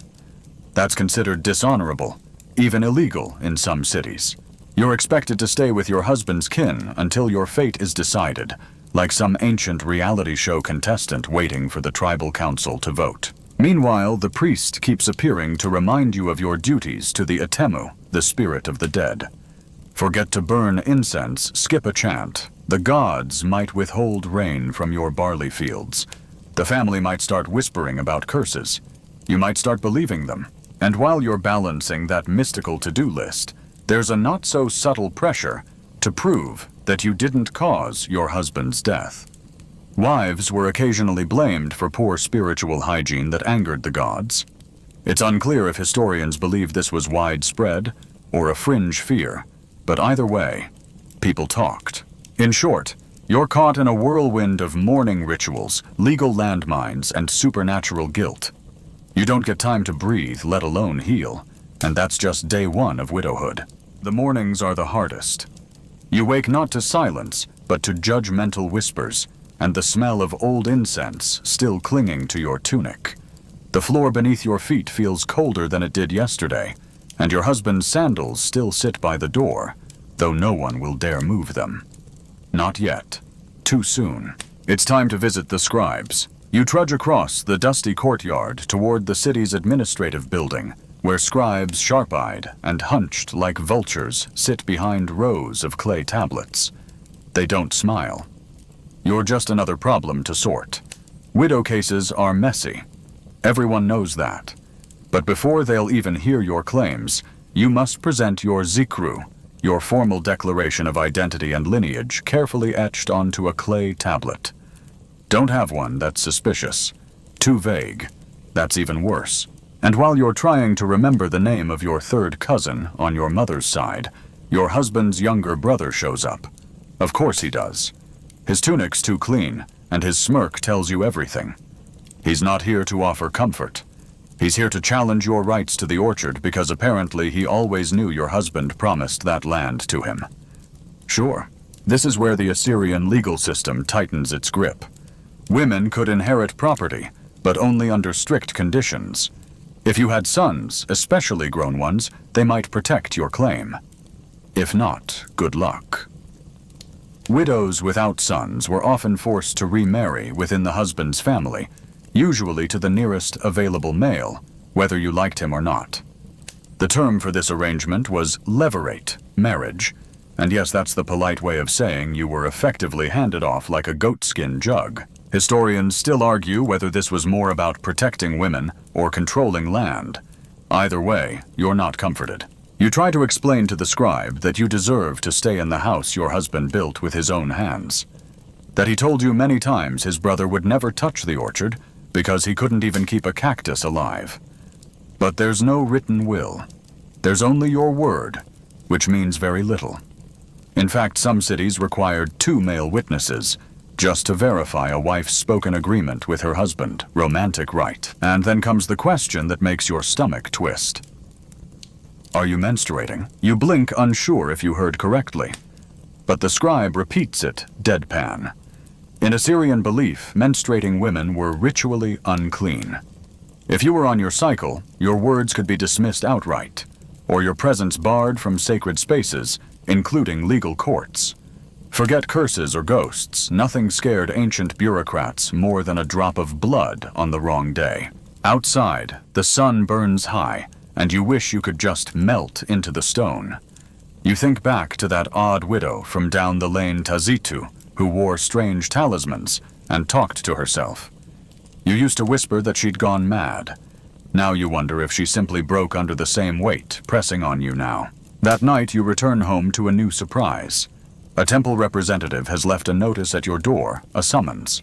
That's considered dishonorable, even illegal in some cities. You're expected to stay with your husband's kin until your fate is decided, like some ancient reality show contestant waiting for the tribal council to vote. Meanwhile, the priest keeps appearing to remind you of your duties to the Atemu, the spirit of the dead. Forget to burn incense, skip a chant. The gods might withhold rain from your barley fields. The family might start whispering about curses. You might start believing them. And while you're balancing that mystical to-do list, there's a not-so-subtle pressure to prove that you didn't cause your husband's death. Wives were occasionally blamed for poor spiritual hygiene that angered the gods. It's unclear if historians believe this was widespread or a fringe fear, but either way, people talked. In short, you're caught in a whirlwind of mourning rituals, legal landmines, and supernatural guilt. You don't get time to breathe, let alone heal, and that's just day one of widowhood. The mornings are the hardest. You wake not to silence, but to judgmental whispers, and the smell of old incense still clinging to your tunic. The floor beneath your feet feels colder than it did yesterday, and your husband's sandals still sit by the door, though no one will dare move them. Not yet. Too soon. It's time to visit the scribes. You trudge across the dusty courtyard toward the city's administrative building, where scribes, sharp-eyed and hunched like vultures, sit behind rows of clay tablets. They don't smile. You're just another problem to sort. Widow cases are messy. Everyone knows that. But before they'll even hear your claims, you must present your zikru, your formal declaration of identity and lineage, carefully etched onto a clay tablet. Don't have one that's suspicious. Too vague. That's even worse. And while you're trying to remember the name of your third cousin on your mother's side, your husband's younger brother shows up. Of course he does. His tunic's too clean, and his smirk tells you everything. He's not here to offer comfort. He's here to challenge your rights to the orchard because apparently he always knew your husband promised that land to him. Sure, this is where the Assyrian legal system tightens its grip. Women could inherit property, but only under strict conditions. If you had sons, especially grown ones, they might protect your claim. If not, good luck. Widows without sons were often forced to remarry within the husband's family, usually to the nearest available male, whether you liked him or not. The term for this arrangement was levirate, marriage, And yes, that's the polite way of saying you were effectively handed off like a goatskin jug. Historians still argue whether this was more about protecting women or controlling land. Either way, you're not comforted. You try to explain to the scribe that you deserve to stay in the house your husband built with his own hands. That he told you many times his brother would never touch the orchard because he couldn't even keep a cactus alive. But there's no written will. There's only your word, which means very little. In fact, some cities required 2 male witnesses just to verify a wife's spoken agreement with her husband, romantic right. And then comes the question that makes your stomach twist. Are you menstruating? You blink, unsure if you heard correctly. But the scribe repeats it, deadpan. In Assyrian belief, menstruating women were ritually unclean. If you were on your cycle, your words could be dismissed outright, or your presence barred from sacred spaces, including legal courts. Forget curses or ghosts, nothing scared ancient bureaucrats more than a drop of blood on the wrong day. Outside, the sun burns high, and you wish you could just melt into the stone. You think back to that odd widow from down the lane Tazitu, who wore strange talismans and talked to herself. You used to whisper that she'd gone mad. Now you wonder if she simply broke under the same weight, pressing on you now. That night you return home to a new surprise. A temple representative has left a notice at your door, a summons.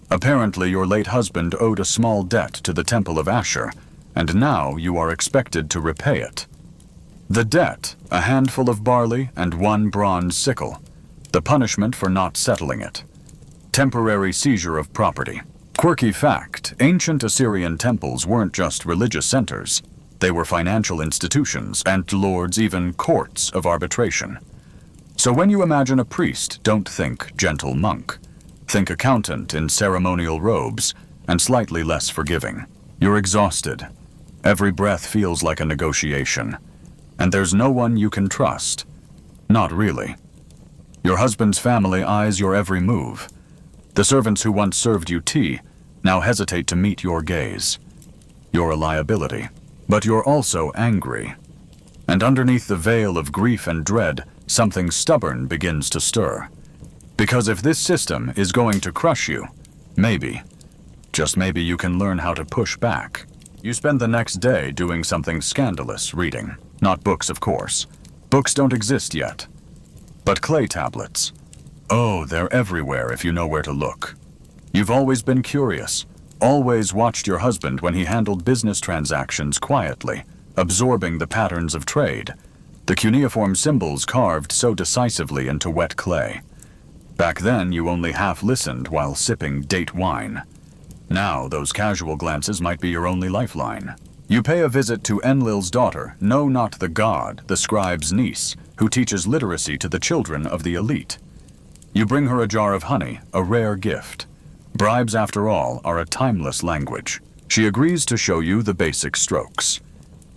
Apparently your late husband owed a small debt to the temple of Ashur, and now you are expected to repay it. The debt, a handful of barley and 1 bronze sickle. The punishment for not settling it. Temporary seizure of property. Quirky fact, ancient Assyrian temples weren't just religious centers. They were financial institutions and lords, even courts of arbitration. So when you imagine a priest, don't think gentle monk. Think accountant in ceremonial robes and slightly less forgiving. You're exhausted. Every breath feels like a negotiation. And there's no one you can trust. Not really. Your husband's family eyes your every move. The servants who once served you tea now hesitate to meet your gaze. You're a liability, but you're also angry. And underneath the veil of grief and dread, something stubborn begins to stir. Because if this system is going to crush you, maybe, just maybe you can learn how to push back. You spend the next day doing something scandalous, reading. Not books, of course. Books don't exist yet. But clay tablets. Oh, they're everywhere if you know where to look. You've always been curious, always watched your husband when he handled business transactions quietly, absorbing the patterns of trade, the cuneiform symbols carved so decisively into wet clay. Back then, you only half listened while sipping date wine. Now, those casual glances might be your only lifeline. You pay a visit to Enlil's daughter, no, not the god, the scribe's niece, who teaches literacy to the children of the elite. You bring her a jar of honey, a rare gift. Bribes, after all, are a timeless language. She agrees to show you the basic strokes.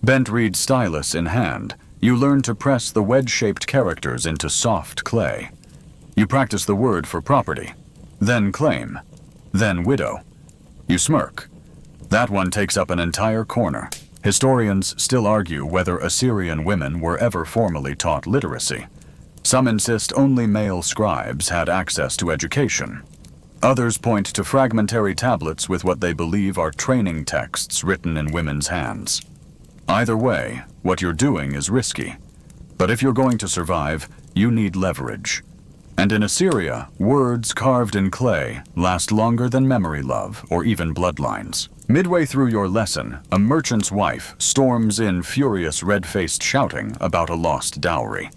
Bent reed stylus in hand, you learn to press the wedge-shaped characters into soft clay. You practice the word for property, then claim, then widow. You smirk. That one takes up an entire corner. Historians still argue whether Assyrian women were ever formally taught literacy. Some insist only male scribes had access to education. Others point to fragmentary tablets with what they believe are training texts written in women's hands. Either way, what you're doing is risky. But if you're going to survive, you need leverage. And in Assyria, words carved in clay last longer than memory love or even bloodlines. Midway through your lesson, a merchant's wife storms in, furious, red-faced shouting about a lost dowry.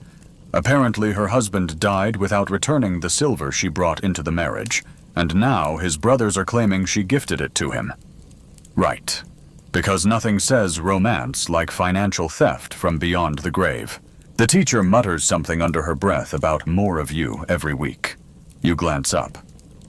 Apparently her husband died without returning the silver she brought into the marriage, and now his brothers are claiming she gifted it to him. Right. Because nothing says romance like financial theft from beyond the grave. The teacher mutters something under her breath about more of you every week. You glance up.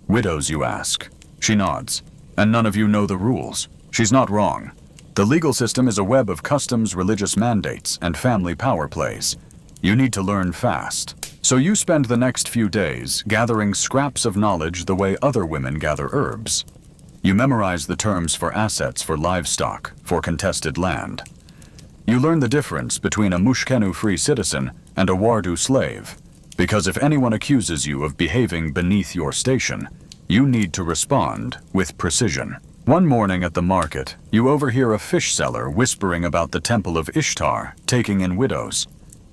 Widows, you ask. She nods. And none of you know the rules. She's not wrong. The legal system is a web of customs, religious mandates, and family power plays. You need to learn fast. So you spend the next few days gathering scraps of knowledge the way other women gather herbs. You memorize the terms for assets for livestock, for contested land. You learn the difference between a Mushkenu free citizen and a Wardu slave. Because if anyone accuses you of behaving beneath your station, you need to respond with precision. One morning at the market, you overhear a fish seller whispering about the temple of Ishtar taking in widows.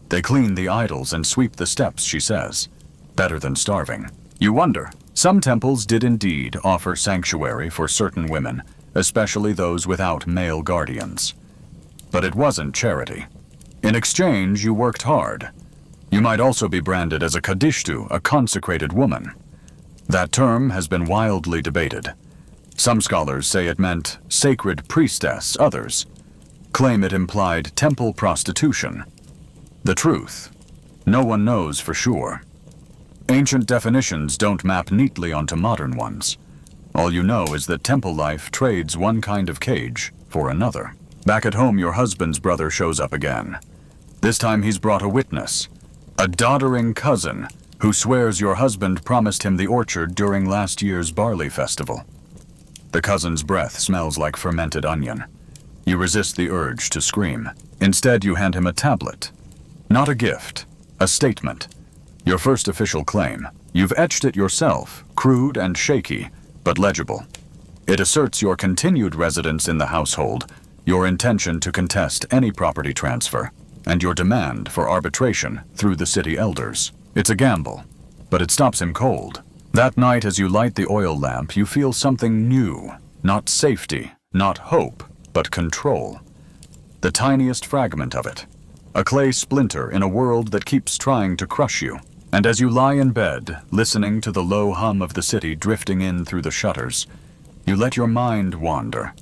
They clean the idols and sweep the steps, she says. Better than starving. You wonder. Some temples did indeed offer sanctuary for certain women, especially those without male guardians. But it wasn't charity. In exchange, you worked hard. You might also be branded as a kadishtu, a consecrated woman. That term has been wildly debated. Some scholars say it meant sacred priestess, others claim it implied temple prostitution. The truth, no one knows for sure. Ancient definitions don't map neatly onto modern ones. All you know is that temple life trades one kind of cage for another. Back at home, your husband's brother shows up again. This time he's brought a witness, a doddering cousin who swears your husband promised him the orchard during last year's barley festival. The cousin's breath smells like fermented onion. You resist the urge to scream. Instead, you hand him a tablet. Not a gift, a statement. Your first official claim. You've etched it yourself, crude and shaky, but legible. It asserts your continued residence in the household, your intention to contest any property transfer, and your demand for arbitration through the city elders. It's a gamble, but it stops him cold. That night, as you light the oil lamp, you feel something new. Not safety, not hope, but control. The tiniest fragment of it. A clay splinter in a world that keeps trying to crush you. And as you lie in bed, listening to the low hum of the city drifting in through the shutters, you let your mind wander.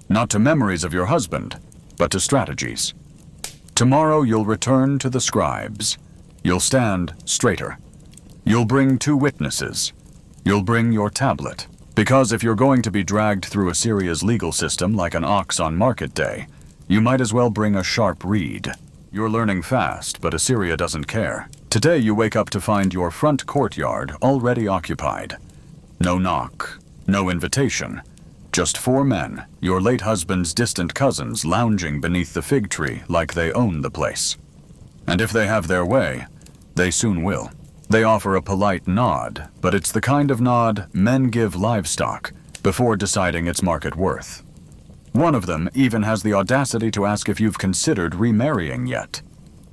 Not to memories of your husband, but to strategies. Tomorrow you'll return to the scribes. You'll stand straighter. You'll bring 2 witnesses. You'll bring your tablet. Because if you're going to be dragged through Assyria's legal system like an ox on market day, you might as well bring a sharp reed. You're learning fast, but Assyria doesn't care. Today you wake up to find your front courtyard already occupied. No knock, no invitation. Just 4 men, your late husband's distant cousins, lounging beneath the fig tree like they own the place. And if they have their way, they soon will. They offer a polite nod, but it's the kind of nod men give livestock before deciding its market worth. One of them even has the audacity to ask if you've considered remarrying yet.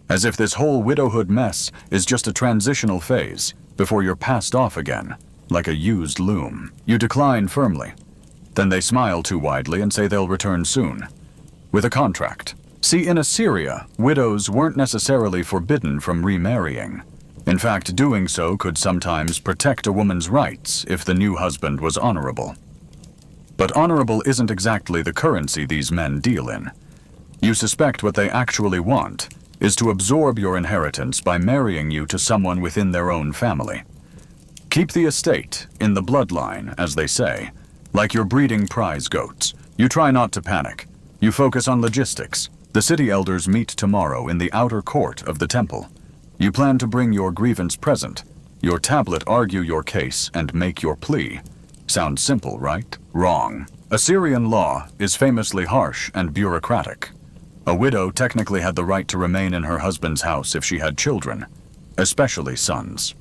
As if this whole widowhood mess is just a transitional phase before you're passed off again, like a used loom. You decline firmly. Then they smile too widely and say they'll return soon, with a contract. See, in Assyria, widows weren't necessarily forbidden from remarrying. In fact, doing so could sometimes protect a woman's rights if the new husband was honorable. But honorable isn't exactly the currency these men deal in. You suspect what they actually want is to absorb your inheritance by marrying you to someone within their own family. Keep the estate in the bloodline, as they say, like you're breeding prize goats. You try not to panic. You focus on logistics. The city elders meet tomorrow in the outer court of the temple. You plan to bring your grievance present, your tablet argue your case, and make your plea. Sounds simple, right? Wrong. Assyrian law is famously harsh and bureaucratic. A widow technically had the right to remain in her husband's house if she had children, especially sons.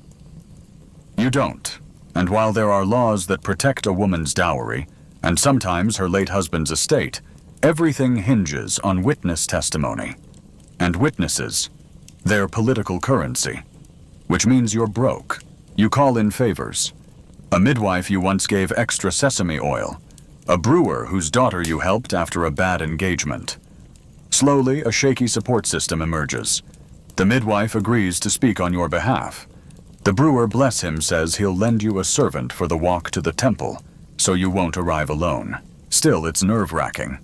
You don't. And while there are laws that protect a woman's dowry, and sometimes her late husband's estate, everything hinges on witness testimony. And witnesses, they're political currency, which means you're broke. You call in favors. A midwife you once gave extra sesame oil. A brewer whose daughter you helped after a bad engagement. Slowly, a shaky support system emerges. The midwife agrees to speak on your behalf. The brewer, bless him, says he'll lend you a servant for the walk to the temple, so you won't arrive alone. Still, it's nerve-wracking.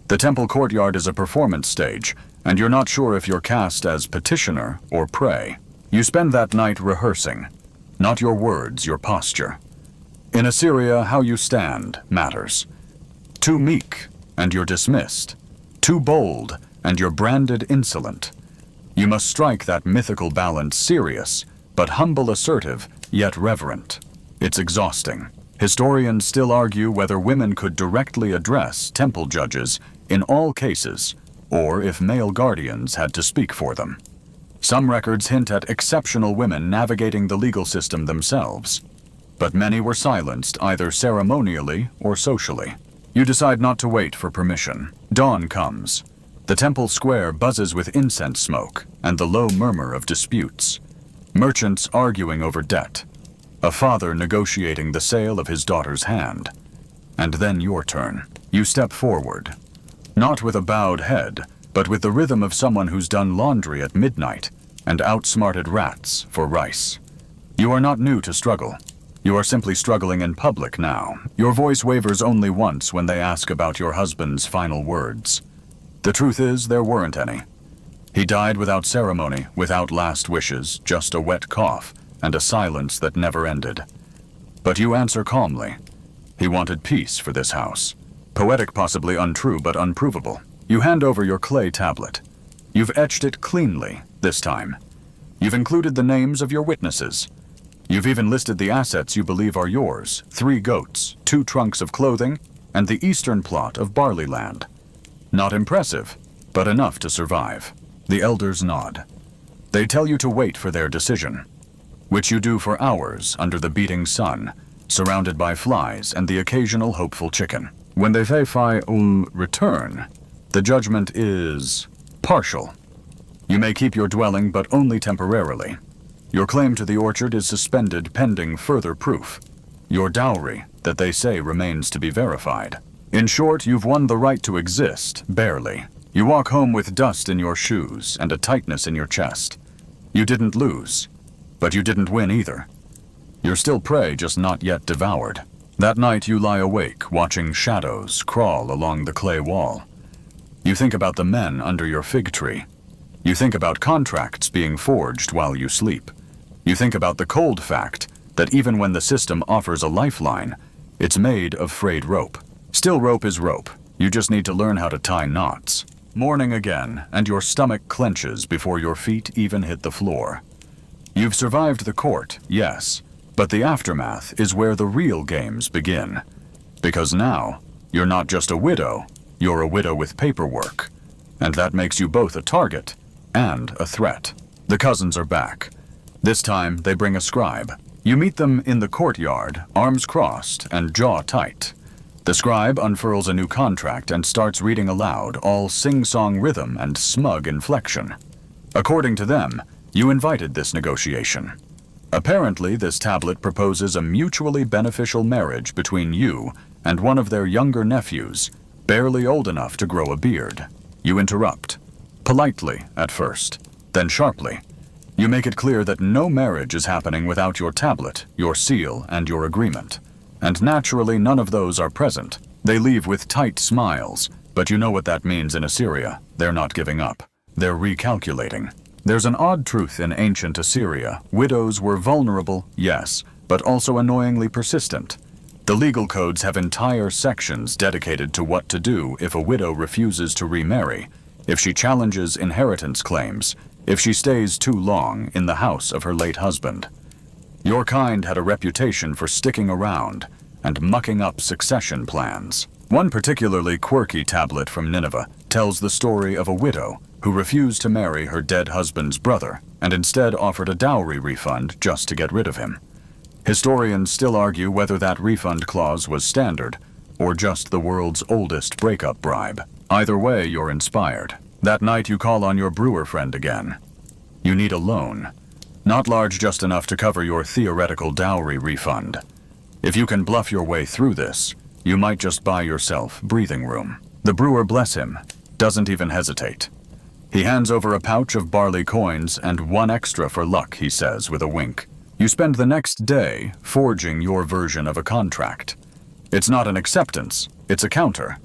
The temple courtyard is a performance stage, and you're not sure if you're cast as petitioner or prey. You spend that night rehearsing. Not your words, your posture. In Assyria, how you stand matters. Too meek, and you're dismissed. Too bold, and you're branded insolent. You must strike that mythical balance, serious, but humble, assertive, yet reverent. It's exhausting. Historians still argue whether women could directly address temple judges in all cases, or if male guardians had to speak for them. Some records hint at exceptional women navigating the legal system themselves, but many were silenced either ceremonially or socially. You decide not to wait for permission. Dawn comes. The temple square buzzes with incense smoke and the low murmur of disputes. Merchants arguing over debt. A father negotiating the sale of his daughter's hand. And then your turn. You step forward. Not with a bowed head, but with the rhythm of someone who's done laundry at midnight and outsmarted rats for rice. You are not new to struggle. You are simply struggling in public now. Your voice wavers only once when they ask about your husband's final words. The truth is, there weren't any. He died without ceremony, without last wishes, just a wet cough and a silence that never ended. But you answer calmly. He wanted peace for this house. Poetic, possibly untrue, but unprovable. You hand over your clay tablet. You've etched it cleanly, this time. You've included the names of your witnesses. You've even listed the assets you believe are yours: 3 goats, 2 trunks of clothing, and the eastern plot of barley land. Not impressive, but enough to survive. The elders nod. They tell you to wait for their decision, which you do for hours under the beating sun, surrounded by flies and the occasional hopeful chicken. When they return, the judgment is partial. You may keep your dwelling, but only temporarily. Your claim to the orchard is suspended pending further proof. Your dowry, that they say remains to be verified. In short, you've won the right to exist, barely. You walk home with dust in your shoes and a tightness in your chest. You didn't lose, but you didn't win either. You're still prey, just not yet devoured. That night you lie awake, watching shadows crawl along the clay wall. You think about the men under your fig tree. You think about contracts being forged while you sleep. You think about the cold fact that even when the system offers a lifeline, it's made of frayed rope. Still, rope is rope. You just need to learn how to tie knots. Morning again, and your stomach clenches before your feet even hit the floor. You've survived the court, yes, but the aftermath is where the real games begin. Because now, you're not just a widow, you're a widow with paperwork. And that makes you both a target and a threat. The cousins are back. This time, they bring a scribe. You meet them in the courtyard, arms crossed and jaw tight. The scribe unfurls a new contract and starts reading aloud, all sing-song rhythm and smug inflection. According to them, you invited this negotiation. Apparently, this tablet proposes a mutually beneficial marriage between you and one of their younger nephews, barely old enough to grow a beard. You interrupt. Politely at first, then sharply. You make it clear that no marriage is happening without your tablet, your seal, and your agreement. And naturally, none of those are present. They leave with tight smiles, but you know what that means in Assyria. They're not giving up. They're recalculating. There's an odd truth in ancient Assyria. Widows were vulnerable, yes, but also annoyingly persistent. The legal codes have entire sections dedicated to what to do if a widow refuses to remarry, if she challenges inheritance claims, if she stays too long in the house of her late husband. Your kind had a reputation for sticking around and mucking up succession plans. One particularly quirky tablet from Nineveh tells the story of a widow who refused to marry her dead husband's brother and instead offered a dowry refund just to get rid of him. Historians still argue whether that refund clause was standard or just the world's oldest breakup bribe. Either way, you're inspired. That night you call on your brewer friend again. You need a loan. Not large, just enough to cover your theoretical dowry refund. If you can bluff your way through this, you might just buy yourself breathing room. The brewer, bless him, doesn't even hesitate. He hands over a pouch of barley coins and 1 extra for luck, he says with a wink. You spend the next day forging your version of a contract. It's not an acceptance, it's a counter.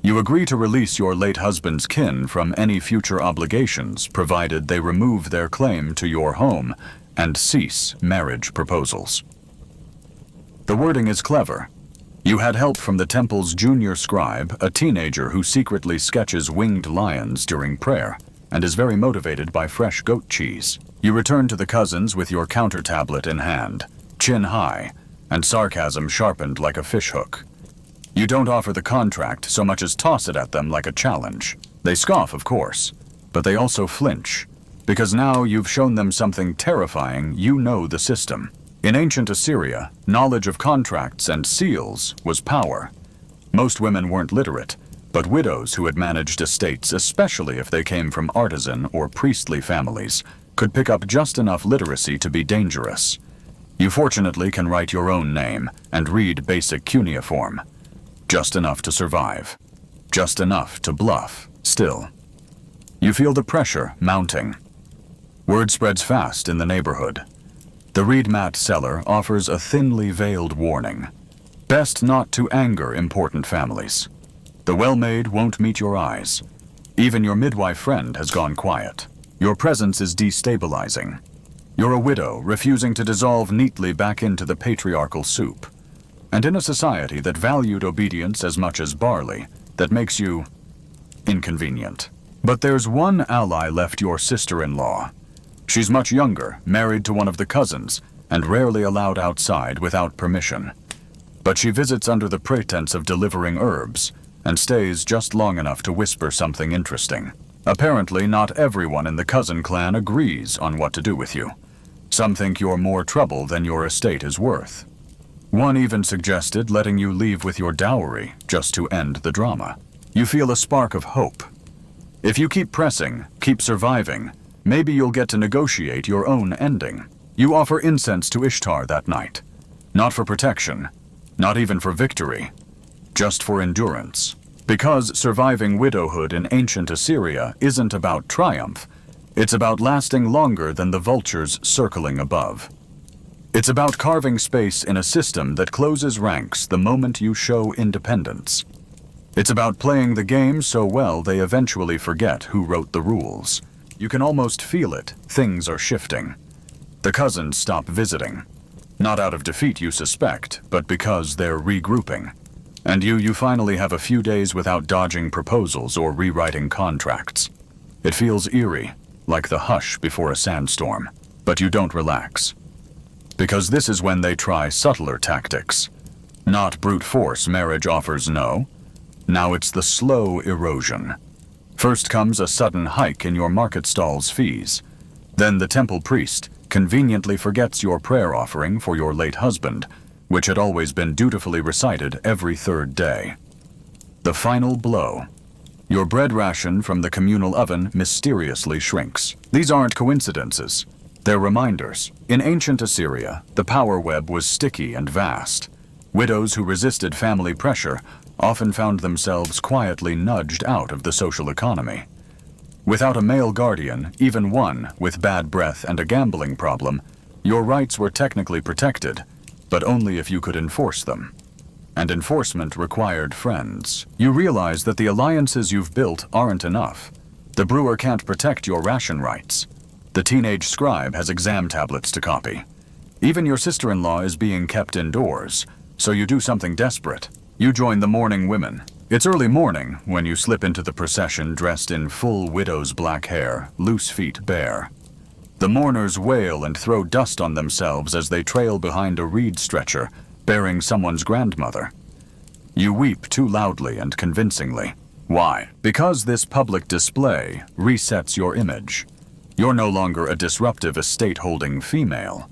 You agree to release your late husband's kin from any future obligations, provided they remove their claim to your home and cease marriage proposals. The wording is clever. You had help from the temple's junior scribe, a teenager who secretly sketches winged lions during prayer and is very motivated by fresh goat cheese. You return to the cousins with your counter tablet in hand, chin high, and sarcasm sharpened like a fishhook. You don't offer the contract so much as toss it at them like a challenge. They scoff, of course, but they also flinch. because now you've shown them something terrifying. You know the system. In ancient Assyria, knowledge of contracts and seals was power. Most women weren't literate, but widows who had managed estates, especially if they came from artisan or priestly families, could pick up just enough literacy to be dangerous. You fortunately can write your own name and read basic cuneiform. Just enough to survive. Just enough to bluff, still. You feel the pressure mounting. Word spreads fast in the neighborhood. The reed mat seller offers a thinly veiled warning. Best not to anger important families. The well-made won't meet your eyes. Even your midwife friend has gone quiet. Your presence is destabilizing. You're a widow refusing to dissolve neatly back into the patriarchal soup. And in a society that valued obedience as much as barley, that makes you inconvenient. But there's one ally left, your sister-in-law. She's much younger, married to one of the cousins, and rarely allowed outside without permission. But she visits under the pretense of delivering herbs, and stays just long enough to whisper something interesting. Apparently, not everyone in the cousin clan agrees on what to do with you. Some think you're more trouble than your estate is worth. One even suggested letting you leave with your dowry just to end the drama. You feel a spark of hope. If you keep pressing, keep surviving, maybe you'll get to negotiate your own ending. You offer incense to Ishtar that night. Not for protection, not even for victory, just for endurance. Because surviving widowhood in ancient Assyria isn't about triumph, it's about lasting longer than the vultures circling above. It's about carving space in a system that closes ranks the moment you show independence. It's about playing the game so well they eventually forget who wrote the rules. You can almost feel it. Things are shifting. The cousins stop visiting. Not out of defeat, you suspect, but because they're regrouping. And you finally have a few days without dodging proposals or rewriting contracts. It feels eerie, like the hush before a sandstorm. But you don't relax. Because this is when they try subtler tactics. Not brute force marriage offers, no. Now it's the slow erosion. First comes a sudden hike in your market stall's fees. Then the temple priest conveniently forgets your prayer offering for your late husband, which had always been dutifully recited every third day. The final blow. Your bread ration from the communal oven mysteriously shrinks. These aren't coincidences. They're reminders. In ancient Assyria, the power web was sticky and vast. Widows who resisted family pressure often found themselves quietly nudged out of the social economy. Without a male guardian, even one with bad breath and a gambling problem, your rights were technically protected, but only if you could enforce them. And enforcement required friends. You realize that the alliances you've built aren't enough. The brewer can't protect your ration rights. The teenage scribe has exam tablets to copy. Even your sister-in-law is being kept indoors, so you do something desperate. You join the mourning women. It's early morning when you slip into the procession dressed in full widow's black hair, loose feet bare. The mourners wail and throw dust on themselves as they trail behind a reed stretcher, bearing someone's grandmother. You weep too loudly and convincingly. Why? Because this public display resets your image. You're no longer a disruptive estate-holding female.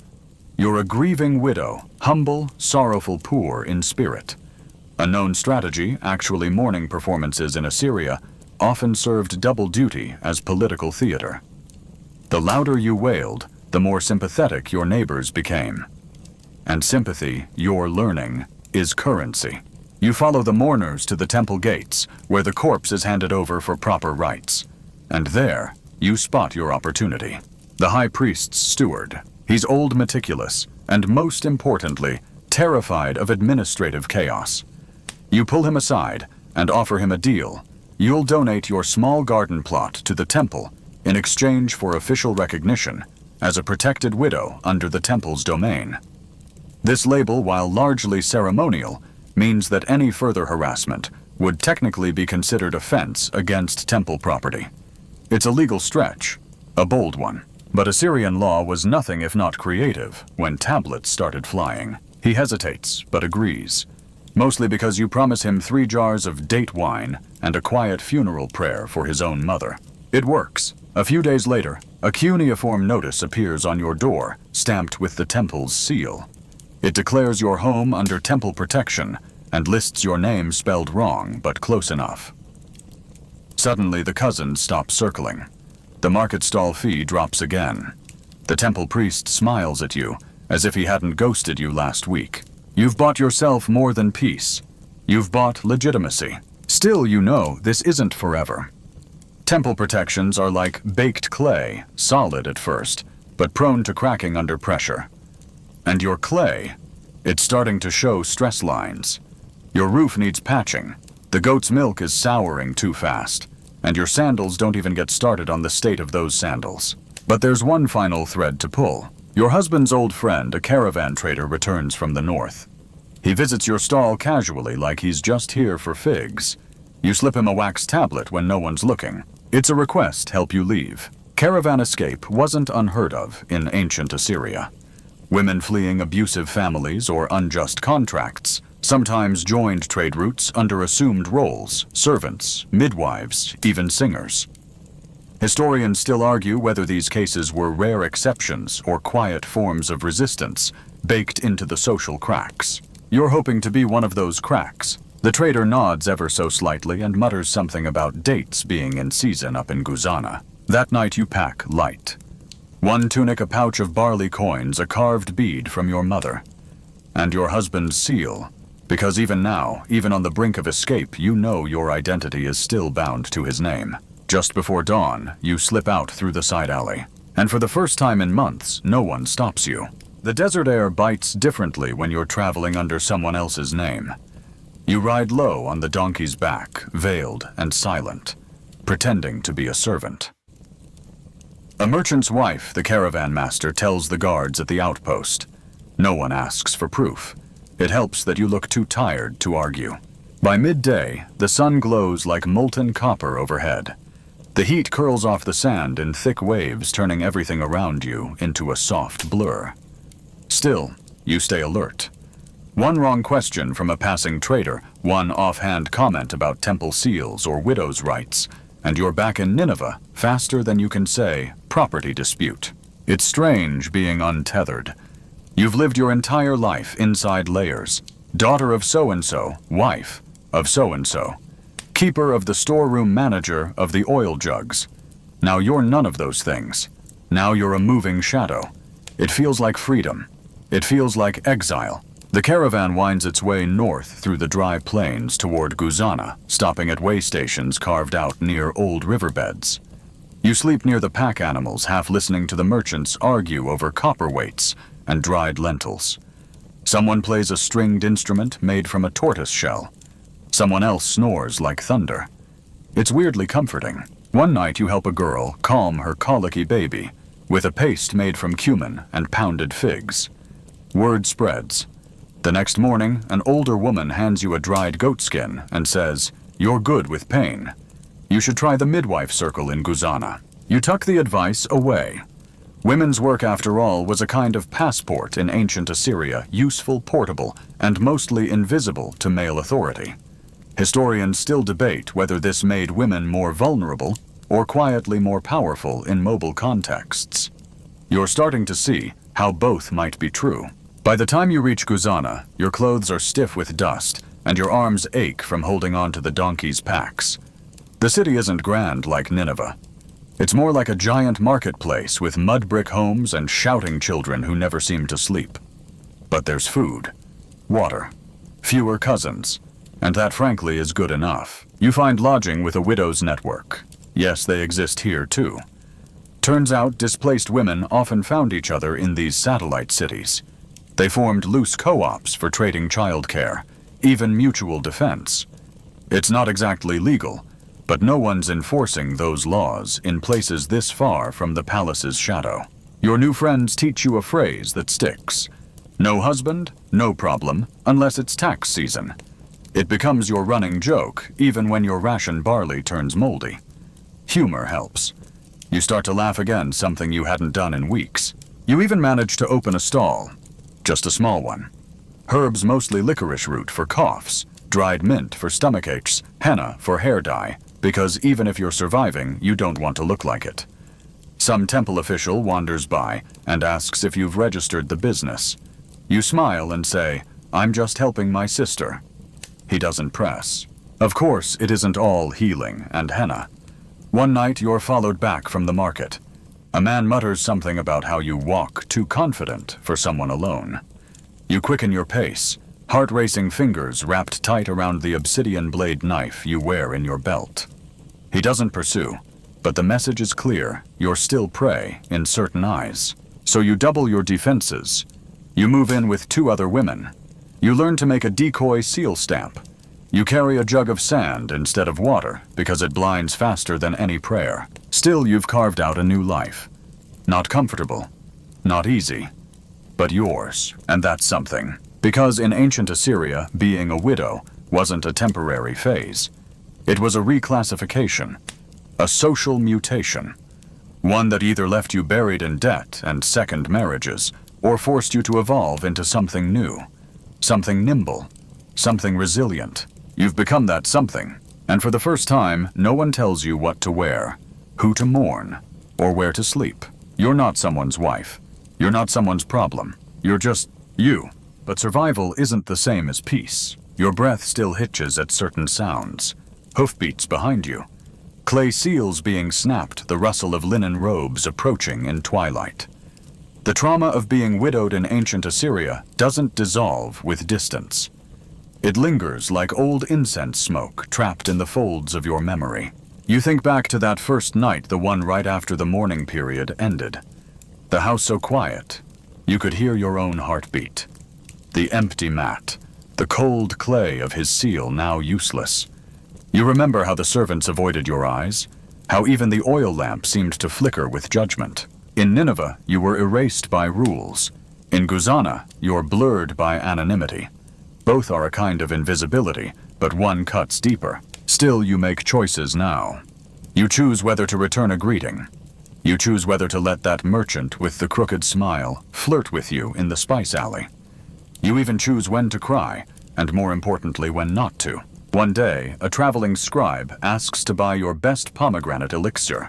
You're a grieving widow, humble, sorrowful, poor in spirit. A known strategy, actually mourning performances in Assyria, often served double duty as political theater. The louder you wailed, the more sympathetic your neighbors became. And sympathy, you're learning, is currency. You follow the mourners to the temple gates, where the corpse is handed over for proper rites. And there, you spot your opportunity. The high priest's steward. He's old, meticulous, and most importantly, terrified of administrative chaos. You pull him aside and offer him a deal. You'll donate your small garden plot to the temple in exchange for official recognition as a protected widow under the temple's domain. This label, while largely ceremonial, means that any further harassment would technically be considered offense against temple property. It's a legal stretch, a bold one. But Assyrian law was nothing if not creative when tablets started flying. He hesitates, but agrees. Mostly because you promise him 3 jars of date wine and a quiet funeral prayer for his own mother. It works. A few days later, a cuneiform notice appears on your door, stamped with the temple's seal. It declares your home under temple protection and lists your name spelled wrong but close enough. Suddenly, the cousins stop circling. The market stall fee drops again. The temple priest smiles at you, as if he hadn't ghosted you last week. You've bought yourself more than peace. You've bought legitimacy. Still, you know this isn't forever. Temple protections are like baked clay, solid at first, but prone to cracking under pressure. And your clay, it's starting to show stress lines. Your roof needs patching. The goat's milk is souring too fast, and your sandals don't even get started on the state of those sandals. But there's one final thread to pull. Your husband's old friend, a caravan trader, returns from the north. He visits your stall casually like he's just here for figs. You slip him a wax tablet when no one's looking. It's a request help you leave. Caravan escape wasn't unheard of in ancient Assyria. Women fleeing abusive families or unjust contracts sometimes joined trade routes under assumed roles, servants, midwives, even singers. Historians still argue whether these cases were rare exceptions or quiet forms of resistance baked into the social cracks. You're hoping to be one of those cracks. The trader nods ever so slightly and mutters something about dates being in season up in Guzana. That night you pack light. One tunic, a pouch of barley coins, a carved bead from your mother. And your husband's seal. Because even now, even on the brink of escape, you know your identity is still bound to his name. Just before dawn, you slip out through the side alley. And for the first time in months, no one stops you. The desert air bites differently when you're traveling under someone else's name. You ride low on the donkey's back, veiled and silent, pretending to be a servant. A merchant's wife, the caravan master, tells the guards at the outpost. No one asks for proof. It helps that you look too tired to argue. By midday, the sun glows like molten copper overhead. The heat curls off the sand in thick waves, turning everything around you into a soft blur. Still, you stay alert. One wrong question from a passing trader, one offhand comment about temple seals or widows' rights, and you're back in Nineveh faster than you can say, property dispute. It's strange being untethered. You've lived your entire life inside layers. Daughter of so-and-so, wife of so-and-so, keeper of the storeroom, manager of the oil jugs. Now you're none of those things. Now you're a moving shadow. It feels like freedom. It feels like exile. The caravan winds its way north through the dry plains toward Guzana, stopping at way stations carved out near old riverbeds. You sleep near the pack animals, half listening to the merchants argue over copper weights and dried lentils. Someone plays a stringed instrument made from a tortoise shell. Someone else snores like thunder. It's weirdly comforting. One night you help a girl calm her colicky baby with a paste made from cumin and pounded figs. Word spreads. The next morning, an older woman hands you a dried goat skin and says, "You're good with pain. You should try the midwife circle in Guzana." You tuck the advice away. Women's work, after all, was a kind of passport in ancient Assyria, useful, portable, and mostly invisible to male authority. Historians still debate whether this made women more vulnerable or quietly more powerful in mobile contexts. You're starting to see how both might be true. By the time you reach Guzana, your clothes are stiff with dust, and your arms ache from holding on to the donkey's packs. The city isn't grand like Nineveh. It's more like a giant marketplace with mud brick homes and shouting children who never seem to sleep. But there's food, water, fewer cousins, and that frankly is good enough. You find lodging with a widow's network. Yes, they exist here too. Turns out displaced women often found each other in these satellite cities. They formed loose co-ops for trading childcare, even mutual defense. It's not exactly legal, but no one's enforcing those laws in places this far from the palace's shadow. Your new friends teach you a phrase that sticks. No husband, no problem, unless it's tax season. It becomes your running joke, even when your ration barley turns moldy. Humor helps. You start to laugh again, something you hadn't done in weeks. You even manage to open a stall. Just a small one. Herbs, mostly licorice root for coughs, dried mint for stomach aches, henna for hair dye, because even if you're surviving, you don't want to look like it. Some temple official wanders by and asks if you've registered the business. You smile and say, "I'm just helping my sister." He doesn't press. Of course, it isn't all healing and henna. One night you're followed back from the market. A man mutters something about how you walk too confident for someone alone. You quicken your pace, heart-racing fingers wrapped tight around the obsidian blade knife you wear in your belt. He doesn't pursue, but the message is clear: you're still prey in certain eyes. So you double your defenses. You move in with 2 other women. You learn to make a decoy seal stamp. You carry a jug of sand instead of water because it blinds faster than any prayer. Still, you've carved out a new life. Not comfortable, not easy, but yours, and that's something. Because in ancient Assyria, being a widow wasn't a temporary phase. It was a reclassification, a social mutation. One that either left you buried in debt and second marriages, or forced you to evolve into something new, something nimble, something resilient. You've become that something, and for the first time, no one tells you what to wear, who to mourn, or where to sleep. You're not someone's wife. You're not someone's problem. You're just you. But survival isn't the same as peace. Your breath still hitches at certain sounds. Hoofbeats behind you. Clay seals being snapped, the rustle of linen robes approaching in twilight. The trauma of being widowed in ancient Assyria doesn't dissolve with distance. It lingers like old incense smoke trapped in the folds of your memory. You think back to that first night, the one right after the mourning period ended. The house so quiet, you could hear your own heartbeat. The empty mat, the cold clay of his seal now useless. You remember how the servants avoided your eyes, how even the oil lamp seemed to flicker with judgment. In Nineveh, you were erased by rules. In Guzana, you're blurred by anonymity. Both are a kind of invisibility, but one cuts deeper. Still, you make choices now. You choose whether to return a greeting. You choose whether to let that merchant with the crooked smile flirt with you in the spice alley. You even choose when to cry, and more importantly, when not to. One day, a traveling scribe asks to buy your best pomegranate elixir.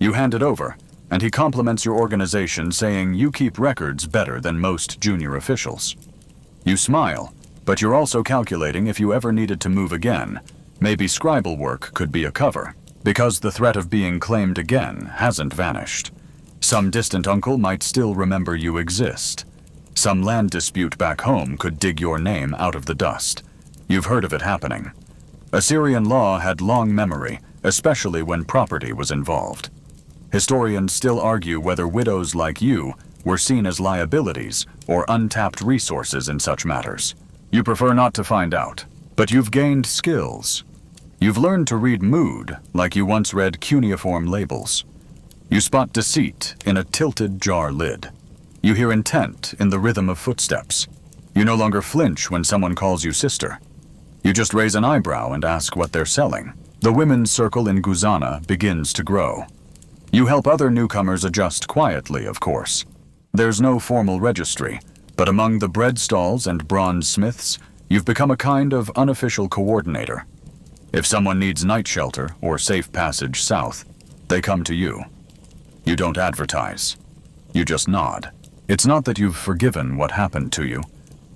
You hand it over, and he compliments your organization, saying you keep records better than most junior officials. You smile, but you're also calculating if you ever needed to move again. Maybe scribal work could be a cover, because the threat of being claimed again hasn't vanished. Some distant uncle might still remember you exist. Some land dispute back home could dig your name out of the dust. You've heard of it happening. Assyrian law had long memory, especially when property was involved. Historians still argue whether widows like you were seen as liabilities or untapped resources in such matters. You prefer not to find out, but you've gained skills. You've learned to read mood like you once read cuneiform labels. You spot deceit in a tilted jar lid. You hear intent in the rhythm of footsteps. You no longer flinch when someone calls you sister. You just raise an eyebrow and ask what they're selling. The women's circle in Guzana begins to grow. You help other newcomers adjust quietly, of course. There's no formal registry, but among the bread stalls and bronze smiths, you've become a kind of unofficial coordinator. If someone needs night shelter or safe passage south, they come to you. You don't advertise. You just nod. It's not that you've forgiven what happened to you.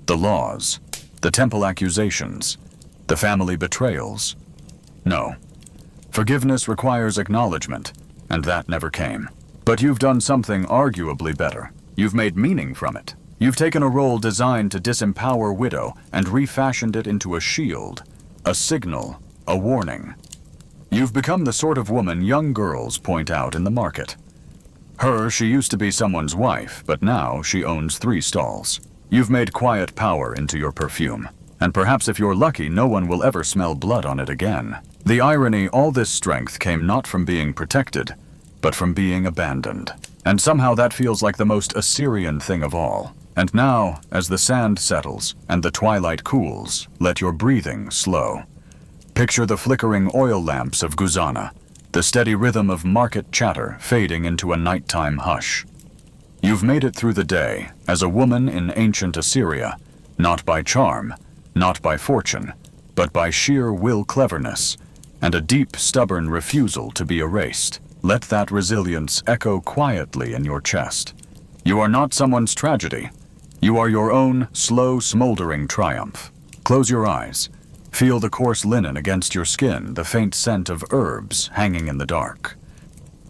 The laws, the temple accusations, the family betrayals. No. Forgiveness requires acknowledgement, and that never came. But you've done something arguably better. You've made meaning from it. You've taken a role designed to disempower widow and refashioned it into a shield, a signal, a warning. You've become the sort of woman young girls point out in the market. She used to be someone's wife, but now she owns 3 stalls. You've made quiet power into your perfume, and perhaps if you're lucky, no one will ever smell blood on it again. The irony, all this strength came not from being protected, but from being abandoned. And somehow that feels like the most Assyrian thing of all. And now, as the sand settles and the twilight cools, let your breathing slow. Picture the flickering oil lamps of Guzana, the steady rhythm of market chatter fading into a nighttime hush. You've made it through the day as a woman in ancient Assyria, not by charm, not by fortune, but by sheer will cleverness and a deep, stubborn refusal to be erased. Let that resilience echo quietly in your chest. You are not someone's tragedy. You are your own slow, smoldering triumph. Close your eyes. Feel the coarse linen against your skin, the faint scent of herbs hanging in the dark.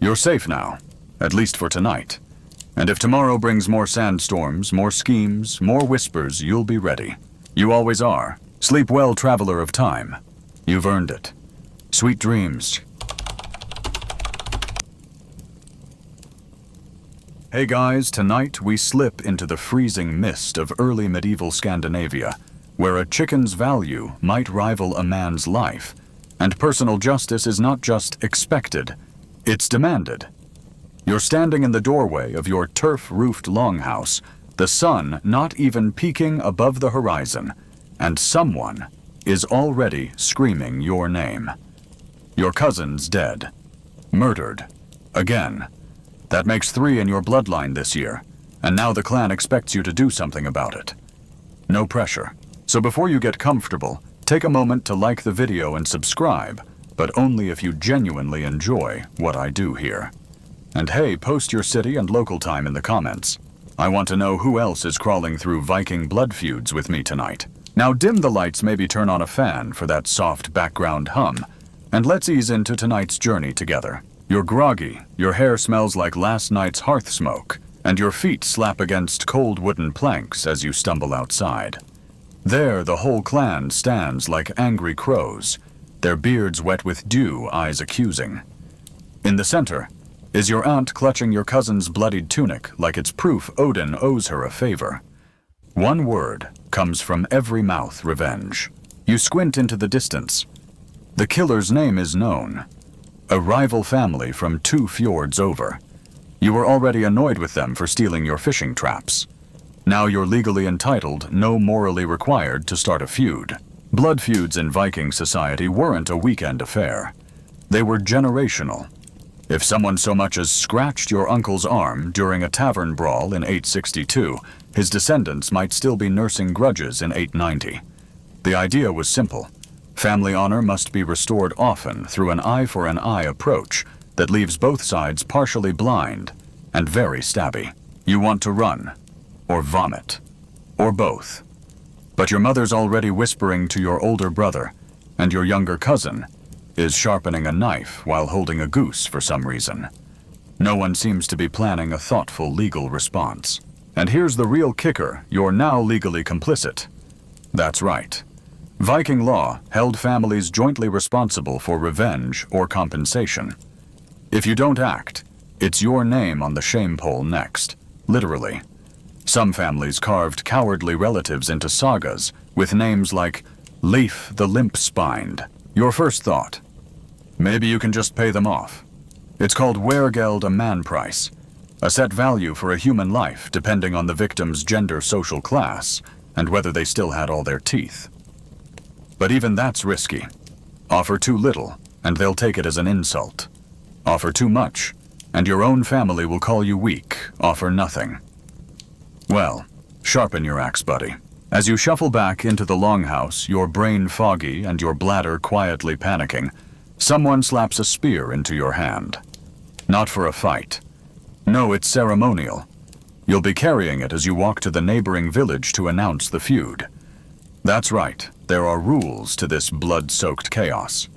You're safe now, at least for tonight. And if tomorrow brings more sandstorms, more schemes, more whispers, you'll be ready. You always are. Sleep well, traveler of time. You've earned it. Sweet dreams. Hey guys, tonight we slip into the freezing mist of early medieval Scandinavia, where a chicken's value might rival a man's life, and personal justice is not just expected, it's demanded. You're standing in the doorway of your turf-roofed longhouse, the sun not even peeking above the horizon, and someone is already screaming your name. Your cousin's dead. Murdered. Again. That makes 3 in your bloodline this year, and now the clan expects you to do something about it. No pressure. So before you get comfortable, take a moment to like the video and subscribe, but only if you genuinely enjoy what I do here. And hey, post your city and local time in the comments. I want to know who else is crawling through Viking blood feuds with me tonight. Now dim the lights, maybe turn on a fan for that soft background hum, and let's ease into tonight's journey together. You're groggy, your hair smells like last night's hearth smoke, and your feet slap against cold wooden planks as you stumble outside. There, the whole clan stands like angry crows, their beards wet with dew, eyes accusing. In the center is your aunt clutching your cousin's bloodied tunic like it's proof Odin owes her a favor. One word comes from every mouth: revenge. You squint into the distance. The killer's name is known. A rival family from 2 fjords over. You were already annoyed with them for stealing your fishing traps. Now you're legally entitled, no morally required, to start a feud. Blood feuds in Viking society weren't a weekend affair. They were generational. If someone so much as scratched your uncle's arm during a tavern brawl in 862, his descendants might still be nursing grudges in 890. The idea was simple. Family honor must be restored often through an eye-for-an-eye approach that leaves both sides partially blind and very stabby. You want to run, or vomit, or both. But your mother's already whispering to your older brother, and your younger cousin is sharpening a knife while holding a goose for some reason. No one seems to be planning a thoughtful legal response. And here's the real kicker: you're now legally complicit. That's right. Viking law held families jointly responsible for revenge or compensation. If you don't act, it's your name on the shame pole next, literally. Some families carved cowardly relatives into sagas with names like Leif the Limp-Spined. Your first thought? Maybe you can just pay them off. It's called wergeld, a man price, a set value for a human life depending on the victim's gender, social class, and whether they still had all their teeth. But even that's risky. Offer too little, and they'll take it as an insult. Offer too much, and your own family will call you weak. Offer nothing. Well, sharpen your axe, buddy. As you shuffle back into the longhouse, your brain foggy and your bladder quietly panicking, someone slaps a spear into your hand. Not for a fight. No, it's ceremonial. You'll be carrying it as you walk to the neighboring village to announce the feud. That's right, there are rules to this blood-soaked chaos.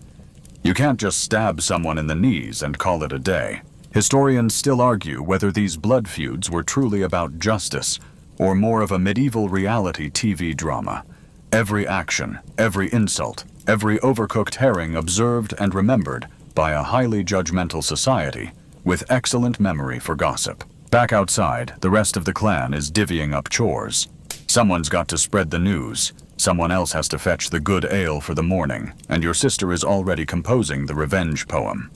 You can't just stab someone in the knees and call it a day. Historians still argue whether these blood feuds were truly about justice or more of a medieval reality TV drama. Every action, every insult, every overcooked herring observed and remembered by a highly judgmental society with excellent memory for gossip. Back outside, the rest of the clan is divvying up chores. Someone's got to spread the news. Someone else has to fetch the good ale for the morning, and your sister is already composing the revenge poem.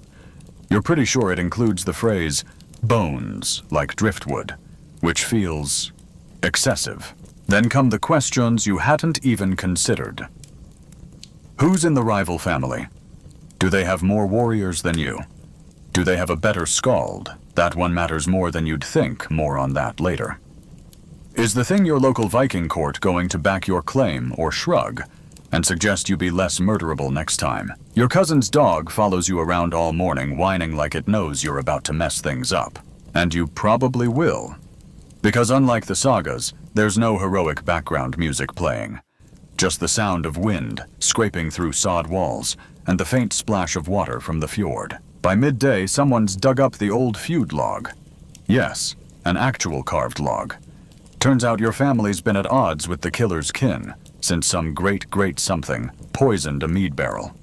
You're pretty sure it includes the phrase, bones like driftwood, which feels excessive. Then come the questions you hadn't even considered. Who's in the rival family? Do they have more warriors than you? Do they have a better skald? That one matters more than you'd think. More on that later. Is the thing your local Viking court going to back your claim or shrug? and suggest you be less murderable next time. Your cousin's dog follows you around all morning, whining like it knows you're about to mess things up. And you probably will. Because unlike the sagas, there's no heroic background music playing. Just the sound of wind scraping through sod walls and the faint splash of water from the fjord. By midday, someone's dug up the old feud log. Yes, an actual carved log. Turns out your family's been at odds with the killer's kin since some great something poisoned a mead barrel.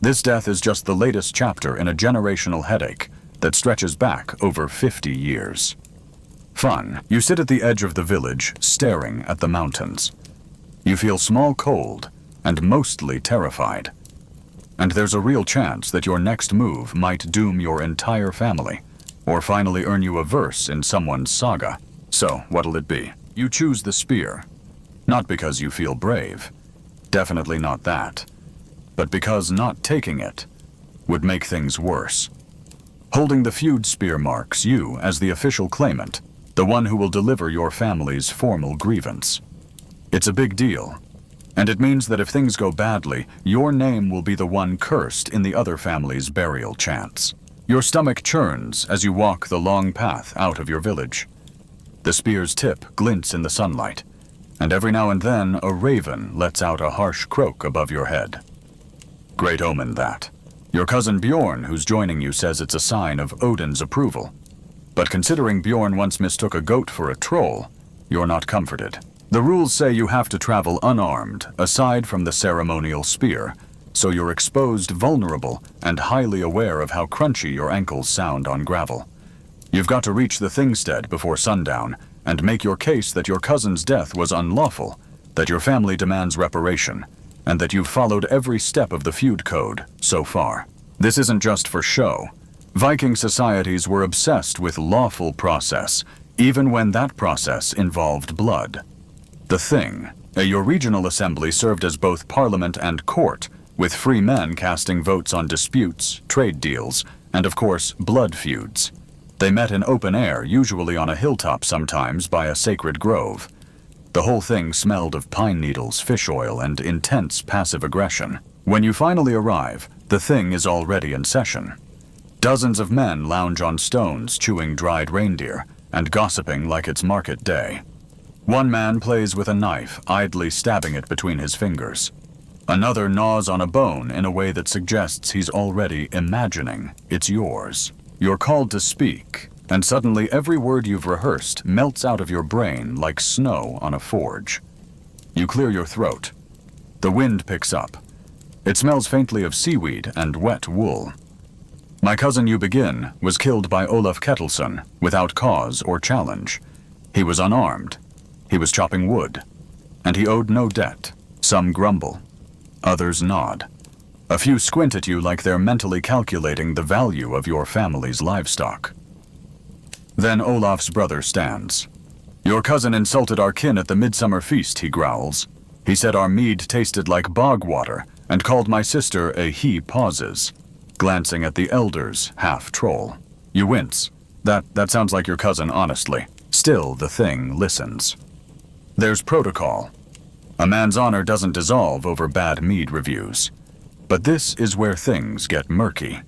This death is just the latest chapter in a generational headache that stretches back over 50 years. Fun. You sit at the edge of the village, staring at the mountains. You feel small cold and mostly terrified. And there's a real chance that your next move might doom your entire family, or finally earn you a verse in someone's saga. So, what'll it be? You choose the spear. Not because you feel brave. Definitely not that. But because not taking it would make things worse. Holding the feud spear marks you as the official claimant, the one who will deliver your family's formal grievance. It's a big deal, and it means that if things go badly, your name will be the one cursed in the other family's burial chants. Your stomach churns as you walk the long path out of your village. The spear's tip glints in the sunlight, and every now and then a raven lets out a harsh croak above your head. Great omen, that. Your cousin Bjorn, who's joining you, says it's a sign of Odin's approval. But considering Bjorn once mistook a goat for a troll, you're not comforted. The rules say you have to travel unarmed, aside from the ceremonial spear, so you're exposed, vulnerable, and highly aware of how crunchy your ankles sound on gravel. You've got to reach the Thingstead before sundown and make your case that your cousin's death was unlawful, that your family demands reparation, and that you've followed every step of the feud code so far. This isn't just for show. Viking societies were obsessed with lawful process, even when that process involved blood. The Thing, your regional assembly, served as both parliament and court, with free men casting votes on disputes, trade deals, and of course, blood feuds. They met in open air, usually on a hilltop, sometimes by a sacred grove. The whole thing smelled of pine needles, fish oil, and intense passive aggression. When you finally arrive, the Thing is already in session. Dozens of men lounge on stones, chewing dried reindeer, and gossiping like it's market day. One man plays with a knife, idly stabbing it between his fingers. Another gnaws on a bone in a way that suggests he's already imagining it's yours. You're called to speak, and suddenly every word you've rehearsed melts out of your brain like snow on a forge. You clear your throat. The wind picks up. It smells faintly of seaweed and wet wool. My cousin, you begin, was killed by Olaf Ketilsson without cause or challenge. He was unarmed. He was chopping wood, and he owed no debt. Some grumble, others nod. A few squint at you like they're mentally calculating the value of your family's livestock. Then Olaf's brother stands. Your cousin insulted our kin at the midsummer feast, he growls. He said our mead tasted like bog water and called my sister a he pauses, glancing at the elders, half troll. You wince. That sounds like your cousin, honestly. Still, the Thing listens. There's protocol. A man's honor doesn't dissolve over bad mead reviews. But this is where things get murky.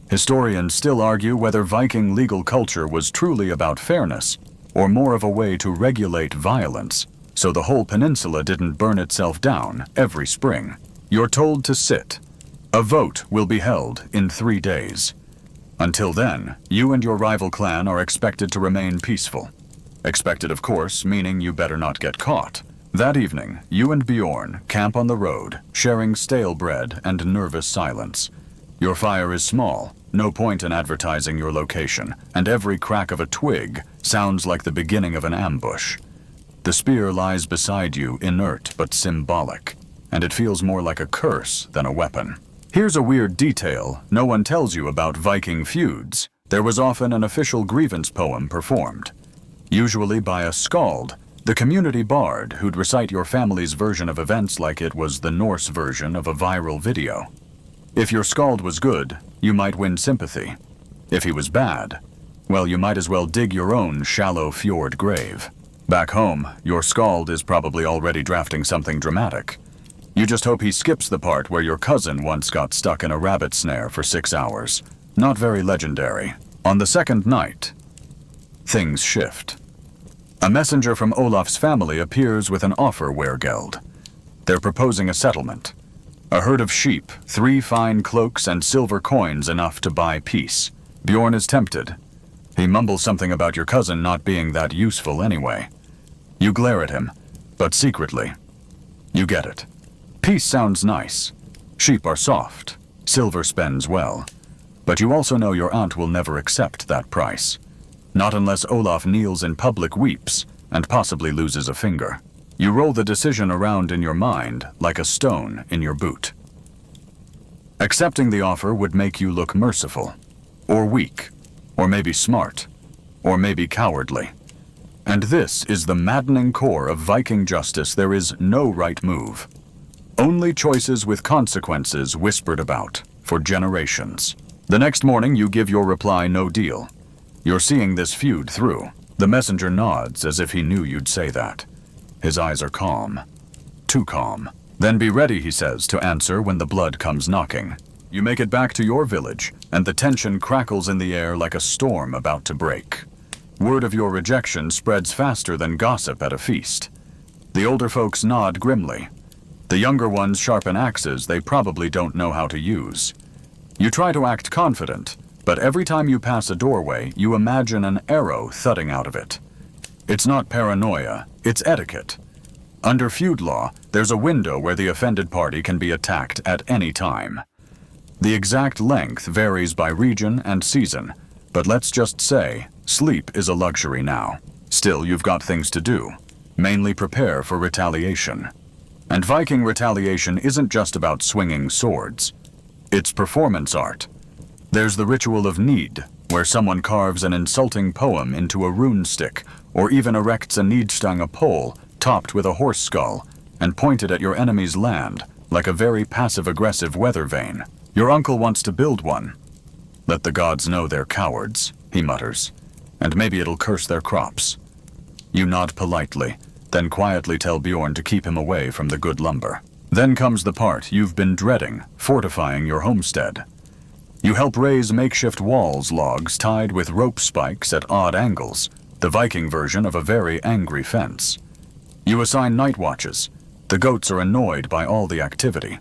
Historians still argue whether Viking legal culture was truly about fairness, or more of a way to regulate violence, so the whole peninsula didn't burn itself down every spring. You're told to sit. A vote will be held in 3 days. Until then, you and your rival clan are expected to remain peaceful. Expected, of course, meaning you better not get caught. That evening, you and Bjorn camp on the road, sharing stale bread and nervous silence. Your fire is small, no point in advertising your location, and every crack of a twig sounds like the beginning of an ambush. The spear lies beside you, inert but symbolic, and it feels more like a curse than a weapon. Here's a weird detail no one tells you about Viking feuds. There was often an official grievance poem performed, usually by a skald, the community bard who'd recite your family's version of events like it was the Norse version of a viral video. If your skald was good, you might win sympathy. If he was bad, well, you might as well dig your own shallow fjord grave. Back home, your skald is probably already drafting something dramatic. You just hope he skips the part where your cousin once got stuck in a rabbit snare for 6 hours. Not very legendary. On the second night, things shift. A messenger from Olaf's family appears with an offer, Wergeld. They're proposing a settlement. A herd of sheep, 3 fine cloaks, and silver coins enough to buy peace. Bjorn is tempted. He mumbles something about your cousin not being that useful anyway. You glare at him, but secretly, you get it. Peace sounds nice. Sheep are soft. Silver spends well. But you also know your aunt will never accept that price. Not unless Olaf kneels in public, weeps, and possibly loses a finger. You roll the decision around in your mind like a stone in your boot. Accepting the offer would make you look merciful, or weak, or maybe smart, or maybe cowardly. And this is the maddening core of Viking justice. There is no right move. Only choices with consequences whispered about for generations. The next morning you give your reply, no deal. You're seeing this feud through. The messenger nods as if he knew you'd say that. His eyes are calm. Too calm. Then be ready, he says, to answer when the blood comes knocking. You make it back to your village, and the tension crackles in the air like a storm about to break. Word of your rejection spreads faster than gossip at a feast. The older folks nod grimly. The younger ones sharpen axes they probably don't know how to use. You try to act confident, but every time you pass a doorway, you imagine an arrow thudding out of it. It's not paranoia, it's etiquette. Under feud law, there's a window where the offended party can be attacked at any time. The exact length varies by region and season, but let's just say, sleep is a luxury now. Still, you've got things to do. Mainly prepare for retaliation. And Viking retaliation isn't just about swinging swords. It's performance art. There's the ritual of need, where someone carves an insulting poem into a rune stick, or even erects a needstang, a pole, topped with a horse skull, and pointed at your enemy's land, like a very passive-aggressive weather vane. Your uncle wants to build one. Let the gods know they're cowards, he mutters, and maybe it'll curse their crops. You nod politely, then quietly tell Bjorn to keep him away from the good lumber. Then comes the part you've been dreading, fortifying your homestead. You help raise makeshift walls, logs tied with rope spikes at odd angles, the Viking version of a very angry fence. You assign night watches. The goats are annoyed by all the activity.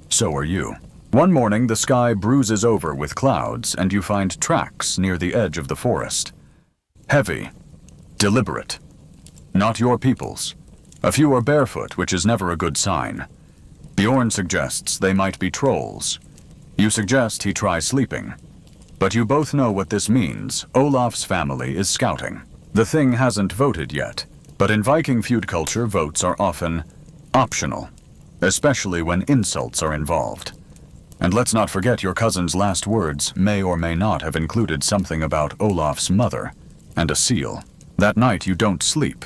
So are you. One morning, the sky bruises over with clouds, and you find tracks near the edge of the forest. Heavy. Deliberate. Not your people's. A few are barefoot, which is never a good sign. Bjorn suggests they might be trolls. You suggest he try sleeping. But you both know what this means. Olaf's family is scouting. The thing hasn't voted yet, but in Viking feud culture, votes are often optional, especially when insults are involved. And let's not forget your cousin's last words may or may not have included something about Olaf's mother and a seal. That night you don't sleep.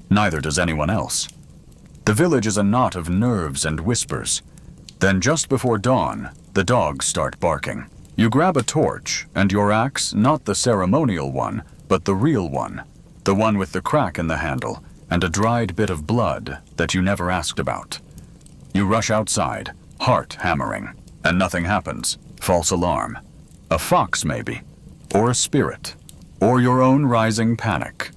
Neither does anyone else. The village is a knot of nerves and whispers. Then just before dawn, the dogs start barking. You grab a torch, and your axe, not the ceremonial one, but the real one. The one with the crack in the handle, and a dried bit of blood that you never asked about. You rush outside, heart hammering, and nothing happens. False alarm. A fox maybe, or a spirit, or your own rising panic.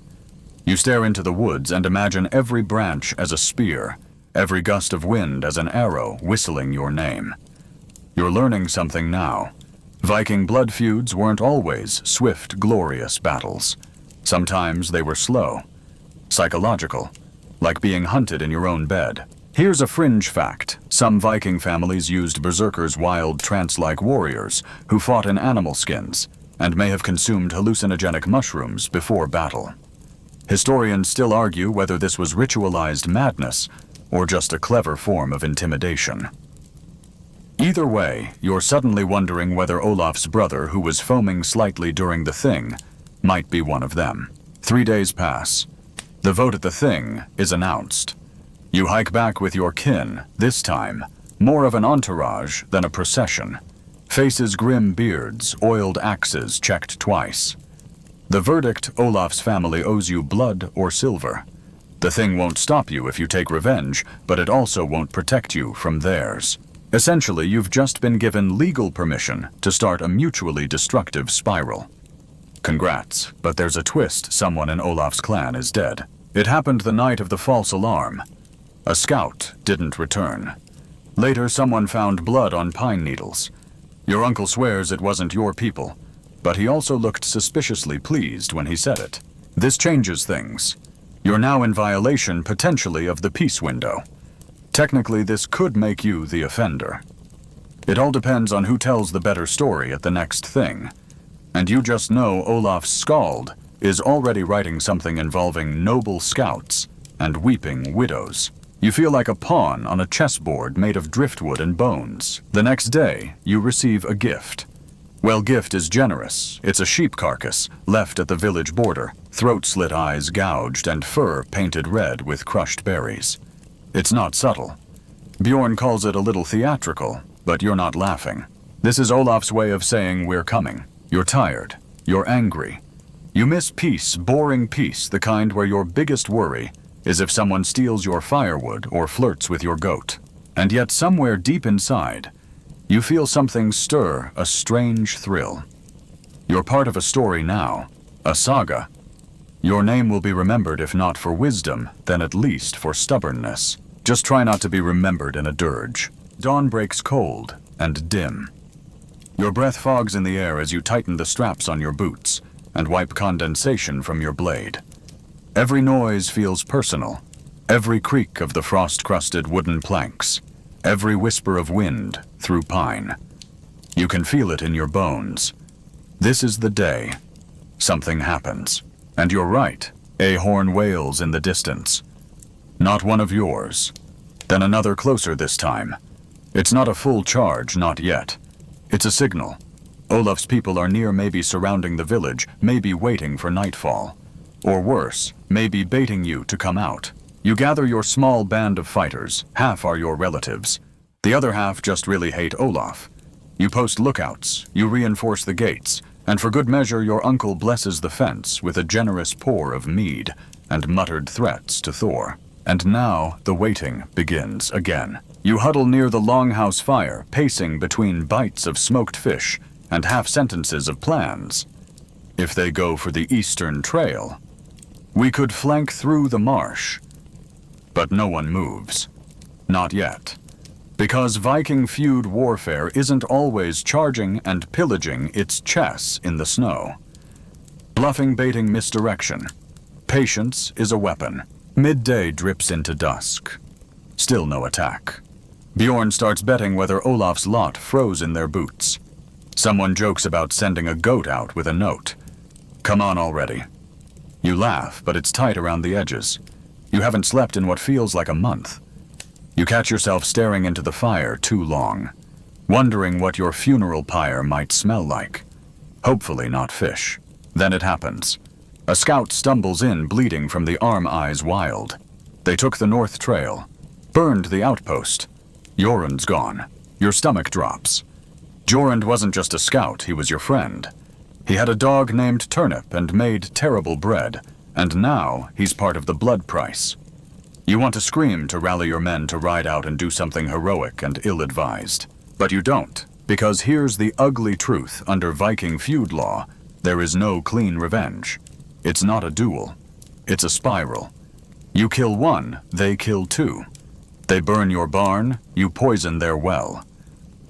You stare into the woods and imagine every branch as a spear, every gust of wind as an arrow whistling your name. You're learning something now. Viking blood feuds weren't always swift, glorious battles. Sometimes they were slow, psychological, like being hunted in your own bed. Here's a fringe fact. Some Viking families used berserkers, wild trance-like warriors who fought in animal skins and may have consumed hallucinogenic mushrooms before battle. Historians still argue whether this was ritualized madness or just a clever form of intimidation. Either way, you're suddenly wondering whether Olaf's brother, who was foaming slightly during the thing, might be one of them. 3 days pass. The vote at the thing is announced. You hike back with your kin, this time, more of an entourage than a procession. Faces grim, beards, oiled axes checked twice. The verdict: Olaf's family owes you blood or silver. The thing won't stop you if you take revenge, but it also won't protect you from theirs. Essentially, you've just been given legal permission to start a mutually destructive spiral. Congrats, but there's a twist. Someone in Olaf's clan is dead. It happened the night of the false alarm. A scout didn't return. Later, someone found blood on pine needles. Your uncle swears it wasn't your people, but he also looked suspiciously pleased when he said it. This changes things. You're now in violation, potentially, of the peace window. Technically, this could make you the offender. It all depends on who tells the better story at the next thing. And you just know Olaf's Skald is already writing something involving noble scouts and weeping widows. You feel like a pawn on a chessboard made of driftwood and bones. The next day, you receive a gift. Well, gift is generous. It's a sheep carcass left at the village border, throat-slit eyes gouged and fur painted red with crushed berries. It's not subtle. Bjorn calls it a little theatrical, but you're not laughing. This is Olaf's way of saying we're coming. You're tired. You're angry. You miss peace, boring peace, the kind where your biggest worry is if someone steals your firewood or flirts with your goat. And yet somewhere deep inside, you feel something stir, a strange thrill. You're part of a story now, a saga. Your name will be remembered if not for wisdom, then at least for stubbornness. Just try not to be remembered in a dirge. Dawn breaks cold and dim. Your breath fogs in the air as you tighten the straps on your boots and wipe condensation from your blade. Every noise feels personal. Every creak of the frost-crusted wooden planks. Every whisper of wind through pine. You can feel it in your bones. This is the day. Something happens. And you're right. A horn wails in the distance. Not one of yours. Then another closer this time. It's not a full charge, not yet. It's a signal. Olaf's people are near, maybe surrounding the village, maybe waiting for nightfall. Or worse, maybe baiting you to come out. You gather your small band of fighters. Half are your relatives. The other half just really hate Olaf. You post lookouts, you reinforce the gates, and for good measure your uncle blesses the fence with a generous pour of mead and muttered threats to Thor. And now the waiting begins again. You huddle near the longhouse fire, pacing between bites of smoked fish and half sentences of plans. If they go for the eastern trail, we could flank through the marsh. But no one moves. Not yet. Because Viking feud warfare isn't always charging and pillaging, it's chess in the snow. Bluffing, baiting, misdirection. Patience is a weapon. Midday drips into dusk. Still no attack. Bjorn starts betting whether Olaf's lot froze in their boots. Someone jokes about sending a goat out with a note. Come on already. You laugh, but it's tight around the edges. You haven't slept in what feels like a month. You catch yourself staring into the fire too long, wondering what your funeral pyre might smell like. Hopefully not fish. Then it happens. A scout stumbles in, bleeding from the arm eyes wild. They took the north trail, burned the outpost. Jorund's gone. Your stomach drops. Jorund wasn't just a scout, he was your friend. He had a dog named Turnip and made terrible bread, and now he's part of the blood price. You want to scream to rally your men to ride out and do something heroic and ill-advised. But you don't, because here's the ugly truth under Viking feud law. There is no clean revenge. It's not a duel. It's a spiral. You kill one, they kill two. They burn your barn, you poison their well.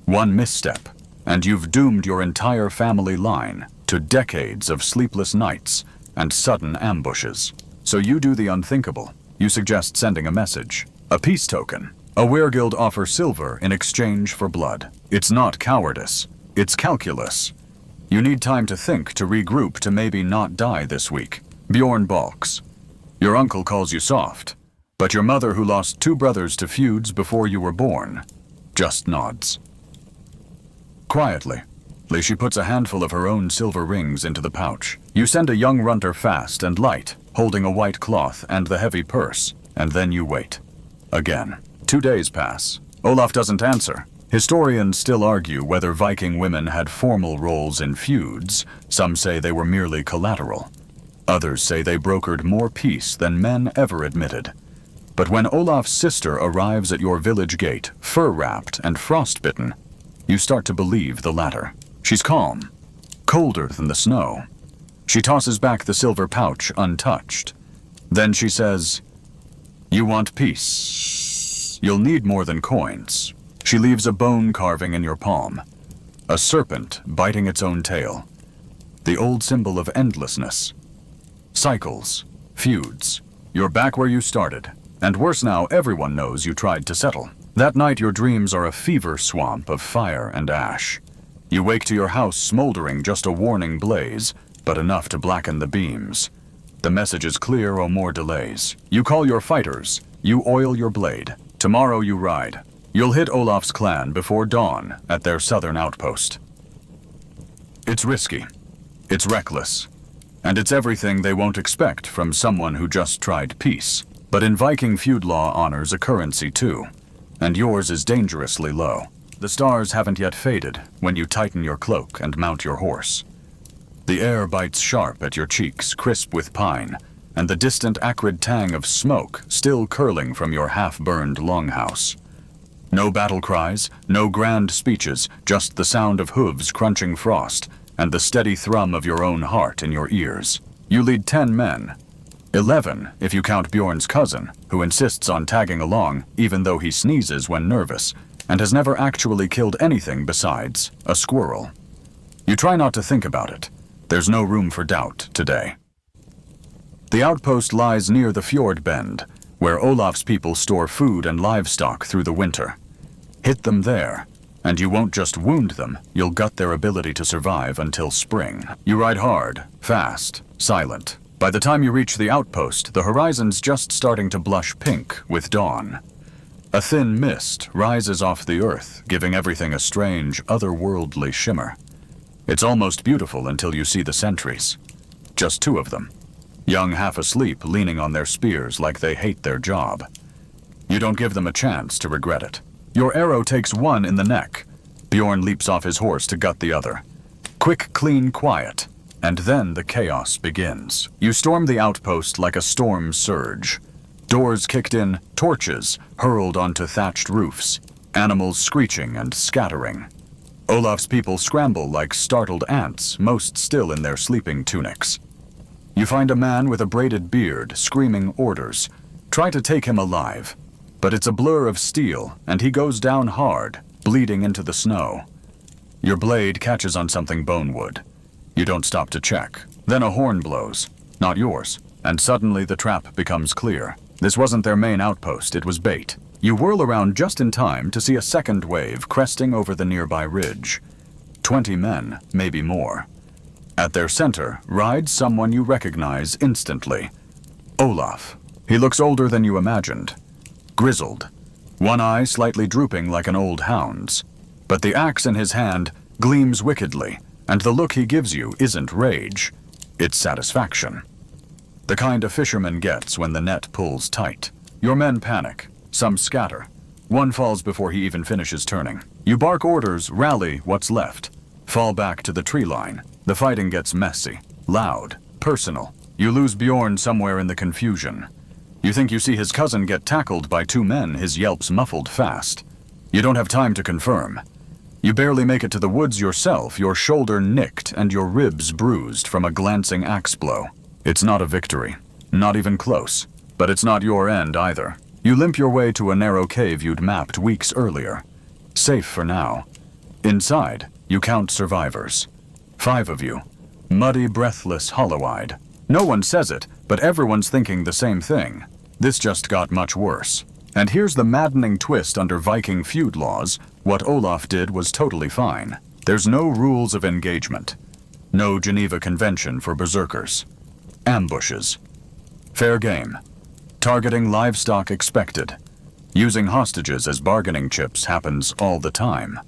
One misstep, and you've doomed your entire family line to decades of sleepless nights and sudden ambushes. So you do the unthinkable. You suggest sending a message, a peace token. A weregild offers silver in exchange for blood. It's not cowardice, it's calculus. You need time to think, to regroup, to maybe not die this week. Bjorn balks. Your uncle calls you soft, but your mother, who lost 2 brothers to feuds before you were born, just nods. Quietly, she puts a handful of her own silver rings into the pouch. You send a young runter fast and light, holding a white cloth and the heavy purse, and then you wait. Again. 2 days pass. Olaf doesn't answer. Historians still argue whether Viking women had formal roles in feuds. Some say they were merely collateral. Others say they brokered more peace than men ever admitted. But when Olaf's sister arrives at your village gate, fur-wrapped and frostbitten, you start to believe the latter. She's calm, colder than the snow. She tosses back the silver pouch untouched. Then she says, "You want peace? You'll need more than coins." She leaves a bone carving in your palm, a serpent biting its own tail, the old symbol of endlessness. Cycles, feuds. You're back where you started, and worse now, everyone knows you tried to settle. That night your dreams are a fever swamp of fire and ash. You wake to your house smoldering, just a warning blaze, but enough to blacken the beams. The message is clear: or more delays. You call your fighters, you oil your blade. Tomorrow you ride. You'll hit Olaf's clan before dawn at their southern outpost. It's risky, it's reckless, and it's everything they won't expect from someone who just tried peace. But in Viking feud law, honor's a currency too, and yours is dangerously low. The stars haven't yet faded when you tighten your cloak and mount your horse. The air bites sharp at your cheeks, crisp with pine, and the distant acrid tang of smoke still curling from your half-burned longhouse. No battle cries, no grand speeches, just the sound of hooves crunching frost and the steady thrum of your own heart in your ears. You lead 10 men, 11 if you count Bjorn's cousin, who insists on tagging along even though he sneezes when nervous, and has never actually killed anything besides a squirrel. You try not to think about it. There's no room for doubt today. The outpost lies near the fjord bend, where Olaf's people store food and livestock through the winter. Hit them there, and you won't just wound them, you'll gut their ability to survive until spring. You ride hard, fast, silent. By the time you reach the outpost, the horizon's just starting to blush pink with dawn. A thin mist rises off the earth, giving everything a strange, otherworldly shimmer. It's almost beautiful until you see the sentries. Just 2 of them, young, half asleep, leaning on their spears like they hate their job. You don't give them a chance to regret it. Your arrow takes one in the neck. Bjorn leaps off his horse to gut the other. Quick, clean, quiet. And then the chaos begins. You storm the outpost like a storm surge. Doors kicked in, torches hurled onto thatched roofs, animals screeching and scattering. Olaf's people scramble like startled ants, most still in their sleeping tunics. You find a man with a braided beard, screaming orders. Try to take him alive, but it's a blur of steel, and he goes down hard, bleeding into the snow. Your blade catches on something bonewood. You don't stop to check. Then a horn blows, not yours, and suddenly the trap becomes clear. This wasn't their main outpost, it was bait. You whirl around just in time to see a second wave cresting over the nearby ridge. 20 men, maybe more. At their center rides someone you recognize instantly. Olaf. He looks older than you imagined. Grizzled. One eye slightly drooping like an old hound's. But the axe in his hand gleams wickedly, and the look he gives you isn't rage. It's satisfaction. The kind a fisherman gets when the net pulls tight. Your men panic. Some scatter. One falls before he even finishes turning. You bark orders, rally what's left. Fall back to the tree line. The fighting gets messy, loud, personal. You lose Bjorn somewhere in the confusion. You think you see his cousin get tackled by 2 men, his yelps muffled fast. You don't have time to confirm. You barely make it to the woods yourself, your shoulder nicked and your ribs bruised from a glancing axe blow. It's not a victory, not even close, but it's not your end either. You limp your way to a narrow cave you'd mapped weeks earlier. Safe for now. Inside, you count survivors. 5 of you. Muddy, breathless, hollow-eyed. No one says it, but everyone's thinking the same thing. This just got much worse. And here's the maddening twist under Viking feud laws. What Olaf did was totally fine. There's no rules of engagement. No Geneva Convention for berserkers. Ambushes. Fair game. Targeting livestock expected. Using hostages as bargaining chips happens all the time.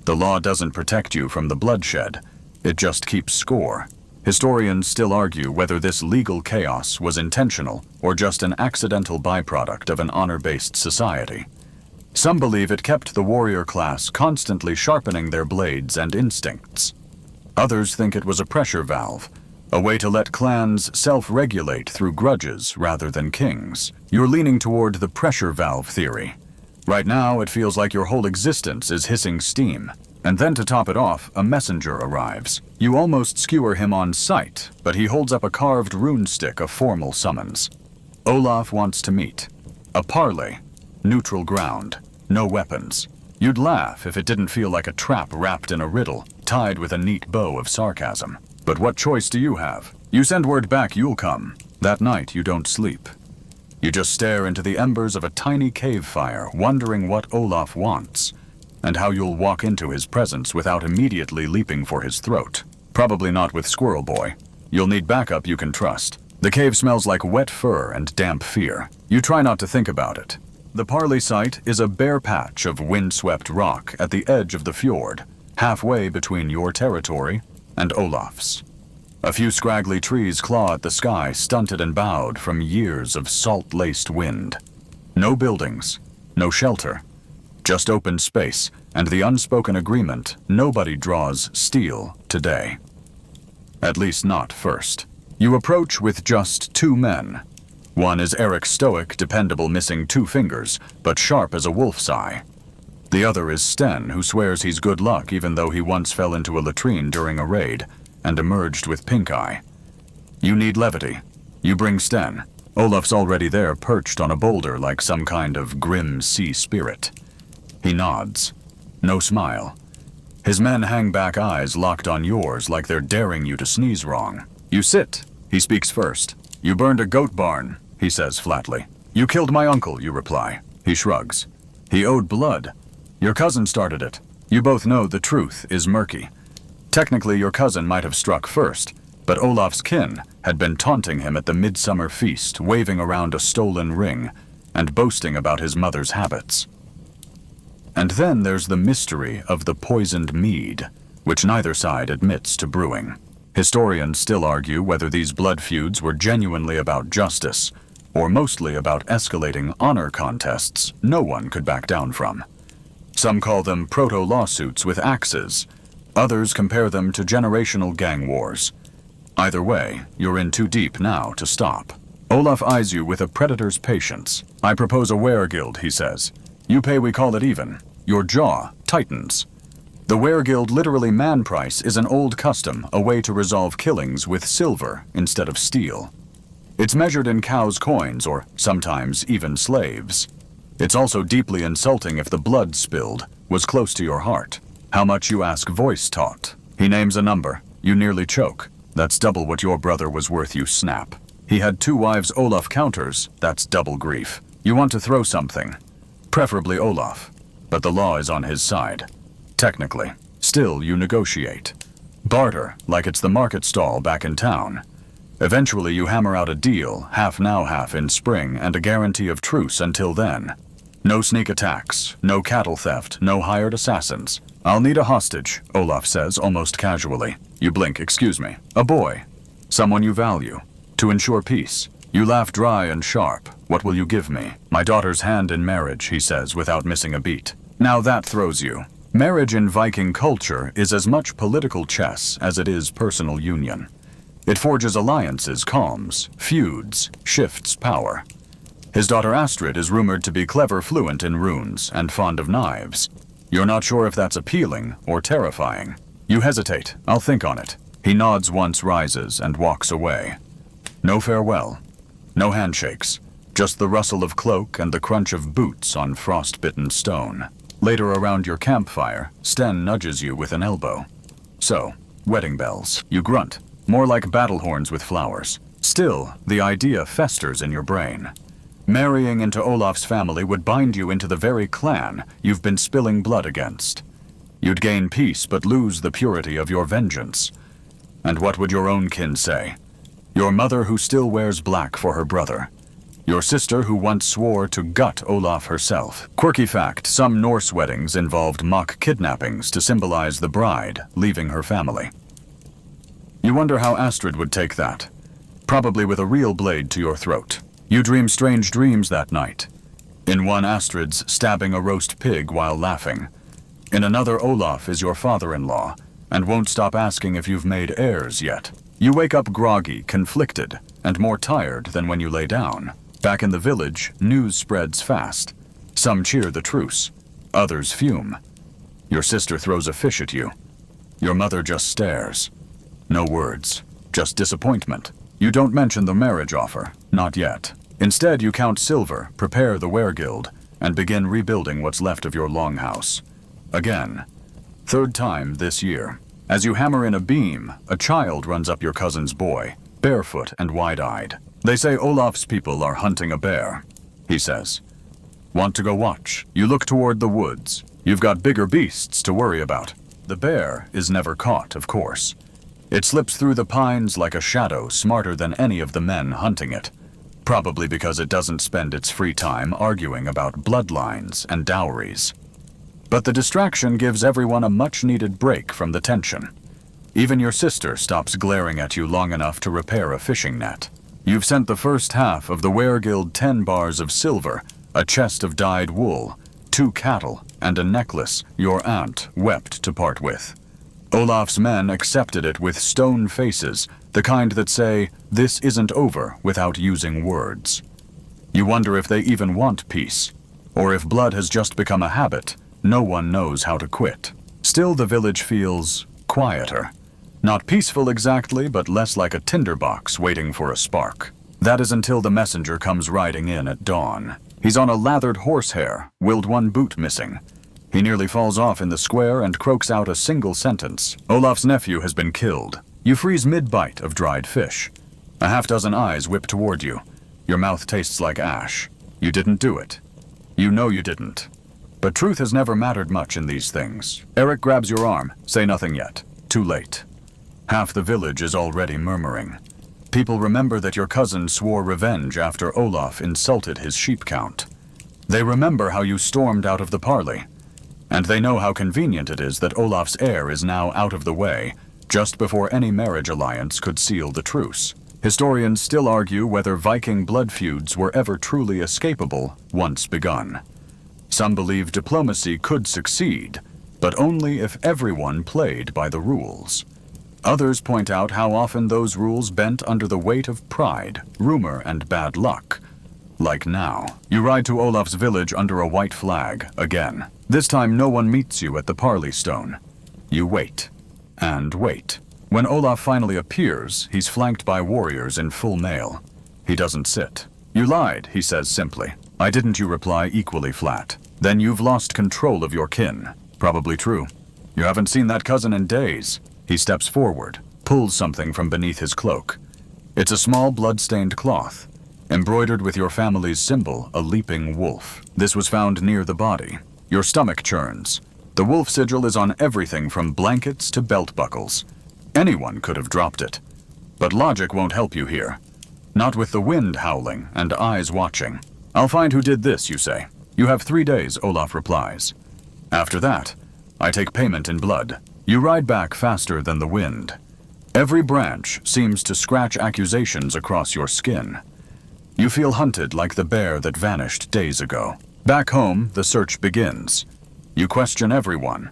The law doesn't protect you from the bloodshed. It just keeps score. Historians still argue whether this legal chaos was intentional or just an accidental byproduct of an honor-based society. Some believe it kept the warrior class constantly sharpening their blades and instincts. Others think it was a pressure valve, A way to let clans self-regulate through grudges rather than kings. You're leaning toward the pressure valve theory. Right now, it feels like your whole existence is hissing steam. And then to top it off, a messenger arrives. You almost skewer him on sight, but he holds up a carved rune stick of formal summons. Olaf wants to meet. A parley. Neutral ground. No weapons. You'd laugh if it didn't feel like a trap wrapped in a riddle, tied with a neat bow of sarcasm. But what choice do you have? You send word back you'll come. That night you don't sleep. You just stare into the embers of a tiny cave fire, wondering what Olaf wants, and how you'll walk into his presence without immediately leaping for his throat. Probably not with Squirrel Boy. You'll need backup you can trust. The cave smells like wet fur and damp fear. You try not to think about it. The parley site is a bare patch of windswept rock at the edge of the fjord, halfway between your territory and Olaf's. A few scraggly trees claw at the sky, stunted and bowed from years of salt-laced wind. No buildings, no shelter, just open space and the unspoken agreement nobody draws steel today. At least not first. You approach with just 2 men. One is Eric's stoic, dependable, missing 2 fingers, but sharp as a wolf's eye. The other is Sten, who swears he's good luck even though he once fell into a latrine during a raid and emerged with pink eye. You need levity. You bring Sten. Olaf's already there, perched on a boulder like some kind of grim sea spirit. He nods. No smile. His men hang back, eyes locked on yours like they're daring you to sneeze wrong. You sit. He speaks first. You burned a goat barn, he says flatly. You killed my uncle, you reply. He shrugs. He owed blood. Your cousin started it. You both know the truth is murky. Technically, your cousin might have struck first, but Olaf's kin had been taunting him at the midsummer feast, waving around a stolen ring and boasting about his mother's habits. And then there's the mystery of the poisoned mead, which neither side admits to brewing. Historians still argue whether these blood feuds were genuinely about justice, or mostly about escalating honor contests no one could back down from. Some call them proto-lawsuits with axes. Others compare them to generational gang wars. Either way, you're in too deep now to stop. Olaf eyes you with a predator's patience. I propose a weregild, he says. You pay, we call it even. Your jaw tightens. The weregild, literally man price, is an old custom, a way to resolve killings with silver instead of steel. It's measured in cows' coins, or sometimes even slaves. It's also deeply insulting if the blood spilled was close to your heart. How much, you ask, voice taut. He names a number. You nearly choke. That's double what your brother was worth, you snap. He had 2 wives, Olaf counters. That's double grief. You want to throw something. Preferably Olaf. But the law is on his side. Technically. Still, you negotiate. Barter, like it's the market stall back in town. Eventually, you hammer out a deal, half now, half in spring, and a guarantee of truce until then. No sneak attacks, no cattle theft, no hired assassins. I'll need a hostage, Olaf says, almost casually. You blink, excuse me. A boy. Someone you value. To ensure peace. You laugh dry and sharp. What will you give me? My daughter's hand in marriage, he says, without missing a beat. Now that throws you. Marriage in Viking culture is as much political chess as it is personal union. It forges alliances, calms, feuds, shifts power. His daughter Astrid is rumored to be clever, fluent in runes, and fond of knives. You're not sure if that's appealing or terrifying. You hesitate. I'll think on it. He nods once, rises, and walks away. No farewell. No handshakes. Just the rustle of cloak and the crunch of boots on frost-bitten stone. Later, around your campfire, Sten nudges you with an elbow. So, wedding bells. You grunt. More like battle horns with flowers. Still, the idea festers in your brain. Marrying into Olaf's family would bind you into the very clan you've been spilling blood against. You'd gain peace but lose the purity of your vengeance. And what would your own kin say? Your mother who still wears black for her brother. Your sister who once swore to gut Olaf herself. Quirky fact, some Norse weddings involved mock kidnappings to symbolize the bride leaving her family. You wonder how Astrid would take that. Probably with a real blade to your throat. You dream strange dreams that night. In one, Astrid's stabbing a roast pig while laughing. In another, Olaf is your father-in-law and won't stop asking if you've made heirs yet. You wake up groggy, conflicted, and more tired than when you lay down. Back in the village, news spreads fast. Some cheer the truce. Others fume. Your sister throws a fish at you. Your mother just stares. No words, just disappointment. You don't mention the marriage offer, not yet. Instead, you count silver, prepare the weregild, and begin rebuilding what's left of your longhouse. Again. Third time this year. As you hammer in a beam, a child runs up your cousin's boy, barefoot and wide-eyed. They say Olaf's people are hunting a bear, he says. Want to go watch? You look toward the woods. You've got bigger beasts to worry about. The bear is never caught, of course. It slips through the pines like a shadow, smarter than any of the men hunting it. Probably because it doesn't spend its free time arguing about bloodlines and dowries. But the distraction gives everyone a much-needed break from the tension. Even your sister stops glaring at you long enough to repair a fishing net. You've sent the first half of the weregild 10 bars of silver, a chest of dyed wool, 2 cattle, and a necklace your aunt wept to part with. Olaf's men accepted it with stone faces, the kind that say, "This isn't over," without using words. You wonder if they even want peace, or if blood has just become a habit. No one knows how to quit. Still, the village feels quieter. Not peaceful exactly, but less like a tinderbox waiting for a spark. That is until the messenger comes riding in at dawn. He's on a lathered horsehair, willed one boot missing. He nearly falls off in the square and croaks out a single sentence. Olaf's nephew has been killed. You freeze mid-bite of dried fish. A half-dozen eyes whip toward you. Your mouth tastes like ash. You didn't do it. You know you didn't. But truth has never mattered much in these things. Eric grabs your arm. Say nothing yet. Too late. Half the village is already murmuring. People remember that your cousin swore revenge after Olaf insulted his sheep count. They remember how you stormed out of the parley. And they know how convenient it is that Olaf's heir is now out of the way, just before any marriage alliance could seal the truce. Historians still argue whether Viking blood feuds were ever truly escapable once begun. Some believe diplomacy could succeed, but only if everyone played by the rules. Others point out how often those rules bent under the weight of pride, rumor, and bad luck. Like now, you ride to Olaf's village under a white flag, again. This time no one meets you at the parley stone. You wait, and wait. When Olaf finally appears, he's flanked by warriors in full mail. He doesn't sit. You lied, he says simply. I didn't, you reply equally flat. Then you've lost control of your kin. Probably true. You haven't seen that cousin in days. He steps forward, pulls something from beneath his cloak. It's a small blood-stained cloth, embroidered with your family's symbol, a leaping wolf. This was found near the body. Your stomach churns. The wolf sigil is on everything from blankets to belt buckles. Anyone could have dropped it. But logic won't help you here. Not with the wind howling and eyes watching. I'll find who did this, you say. You have 3 days, Olaf replies. After that, I take payment in blood. You ride back faster than the wind. Every branch seems to scratch accusations across your skin. You feel hunted like the bear that vanished days ago. Back home, the search begins. You question everyone,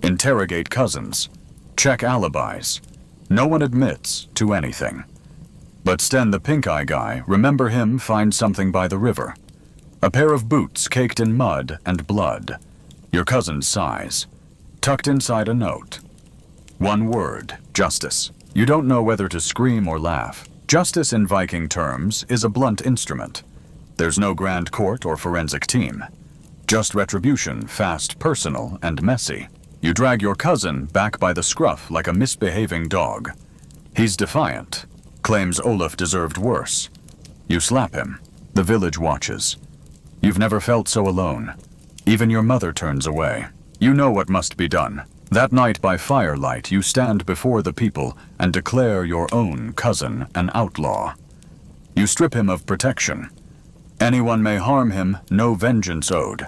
interrogate cousins, check alibis. No one admits to anything. But Sten the pink-eye guy, remember him, finds something by the river. A pair of boots caked in mud and blood. Your cousin sighs. Tucked inside a note. One word, justice. You don't know whether to scream or laugh. Justice in Viking terms is a blunt instrument. There's no grand court or forensic team. Just retribution, fast, personal, and messy. You drag your cousin back by the scruff like a misbehaving dog. He's defiant, claims Olaf deserved worse. You slap him. The village watches. You've never felt so alone. Even your mother turns away. You know what must be done. That night by firelight, you stand before the people and declare your own cousin an outlaw. You strip him of protection. Anyone may harm him, no vengeance owed.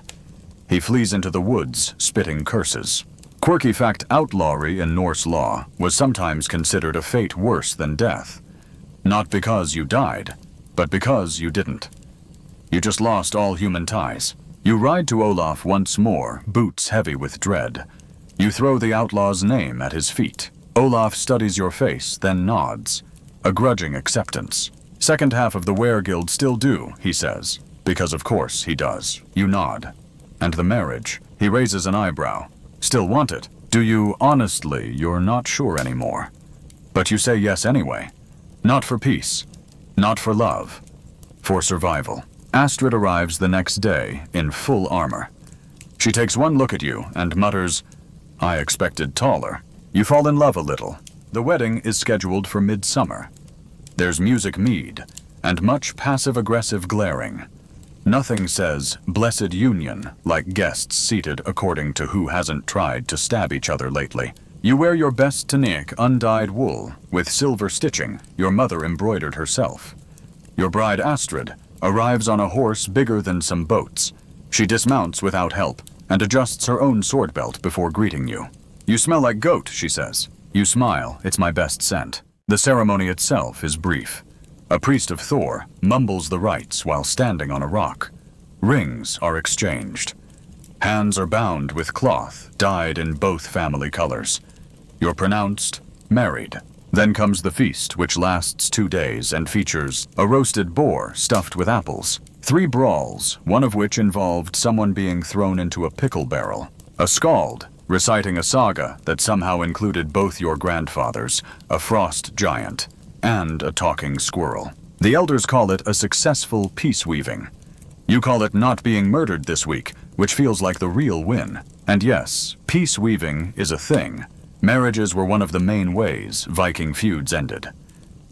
He flees into the woods, spitting curses. Quirky fact, outlawry in Norse law was sometimes considered a fate worse than death. Not because you died, but because you didn't. You just lost all human ties. You ride to Olaf once more, boots heavy with dread. You throw the outlaw's name at his feet. Olaf studies your face, then nods. A grudging acceptance. Second half of the Were-Guild still do, he says. Because of course he does. You nod. And the marriage. He raises an eyebrow. Still want it? Do you honestly, you're not sure anymore. But you say yes anyway. Not for peace. Not for love. For survival. Astrid arrives the next day in full armor. She takes one look at you and mutters, I expected taller. You fall in love a little. The wedding is scheduled for midsummer. There's music mead, and much passive-aggressive glaring. Nothing says, blessed union, like guests seated according to who hasn't tried to stab each other lately. You wear your best tunique undyed wool, with silver stitching your mother embroidered herself. Your bride Astrid arrives on a horse bigger than some boats. She dismounts without help, and adjusts her own sword belt before greeting you. You smell like goat, she says. You smile, it's my best scent. The ceremony itself is brief. A priest of Thor mumbles the rites while standing on a rock. Rings are exchanged. Hands are bound with cloth dyed in both family colors. You're pronounced married. Then comes the feast, which lasts 2 days and features a roasted boar stuffed with apples, 3 brawls, one of which involved someone being thrown into a pickle barrel, a skald reciting a saga that somehow included both your grandfathers, a frost giant, and a talking squirrel. The elders call it a successful peace weaving. You call it not being murdered this week, which feels like the real win. And yes, peace weaving is a thing. Marriages were one of the main ways Viking feuds ended.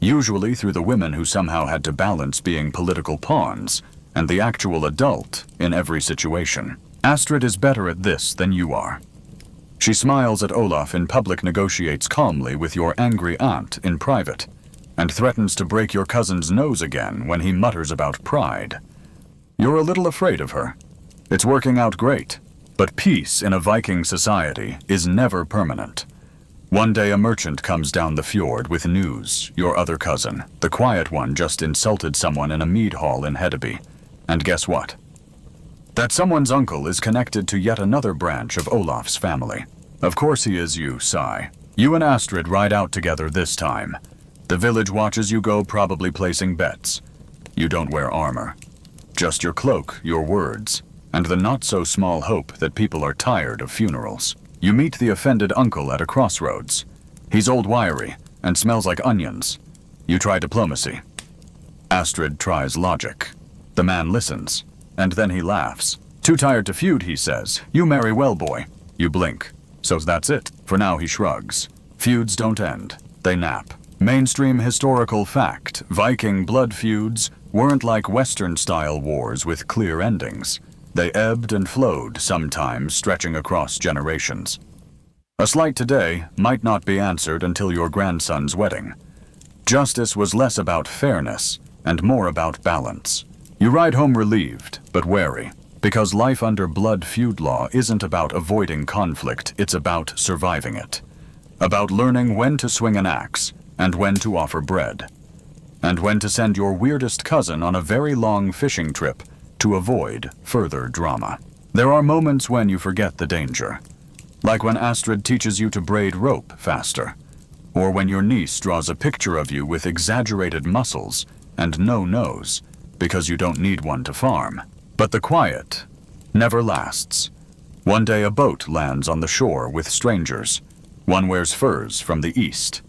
Usually through the women who somehow had to balance being political pawns and the actual adult in every situation. Astrid is better at this than you are. She smiles at Olaf in public, negotiates calmly with your angry aunt in private, and threatens to break your cousin's nose again when he mutters about pride. You're a little afraid of her. It's working out great, but peace in a Viking society is never permanent. One day a merchant comes down the fjord with news your other cousin, the quiet one, just insulted someone in a mead hall in Hedeby. And guess what? That someone's uncle is connected to yet another branch of Olaf's family. Of course he is, you sigh. You and Astrid ride out together this time. The village watches you go, probably placing bets. You don't wear armor. Just your cloak, your words, and the not-so-small hope that people are tired of funerals. You meet the offended uncle at a crossroads. He's old wiry and smells like onions. You try diplomacy. Astrid tries logic. The man listens. And then he laughs. Too tired to feud, he says. You marry well, boy. You blink. So that's it. For now, he shrugs. Feuds don't end. They nap. Mainstream historical fact. Viking blood feuds weren't like Western-style wars with clear endings. They ebbed and flowed, sometimes stretching across generations. A slight today might not be answered until your grandson's wedding. Justice was less about fairness and more about balance. You ride home relieved, but wary, because life under blood feud law isn't about avoiding conflict, it's about surviving it. About learning when to swing an axe, and when to offer bread. And when to send your weirdest cousin on a very long fishing trip to avoid further drama. There are moments when you forget the danger. Like when Astrid teaches you to braid rope faster. Or when your niece draws a picture of you with exaggerated muscles and no nose, because you don't need one to farm. But the quiet never lasts. One day a boat lands on the shore with strangers. One wears furs from the east.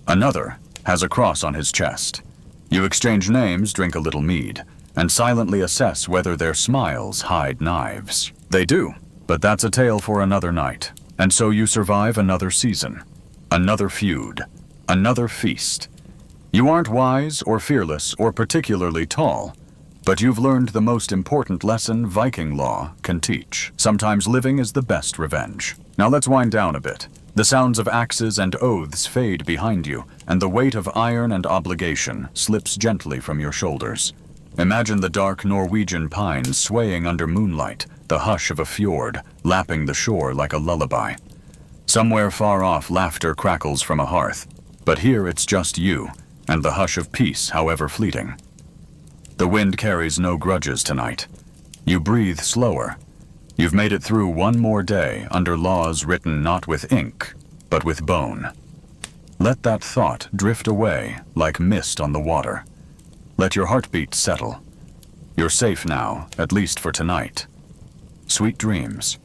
Another has a cross on his chest. You exchange names, drink a little mead, and silently assess whether their smiles hide knives. They do, but that's a tale for another night. And so you survive another season, another feud, another feast. You aren't wise or fearless or particularly tall, but you've learned the most important lesson Viking law can teach. Sometimes living is the best revenge. Now let's wind down a bit. The sounds of axes and oaths fade behind you, and the weight of iron and obligation slips gently from your shoulders. Imagine the dark Norwegian pines swaying under moonlight, the hush of a fjord lapping the shore like a lullaby. Somewhere far off, laughter crackles from a hearth, but here it's just you and the hush of peace, however fleeting. The wind carries no grudges tonight. You breathe slower. You've made it through one more day under laws written not with ink, but with bone. Let that thought drift away like mist on the water. Let your heartbeat settle. You're safe now, at least for tonight. Sweet dreams.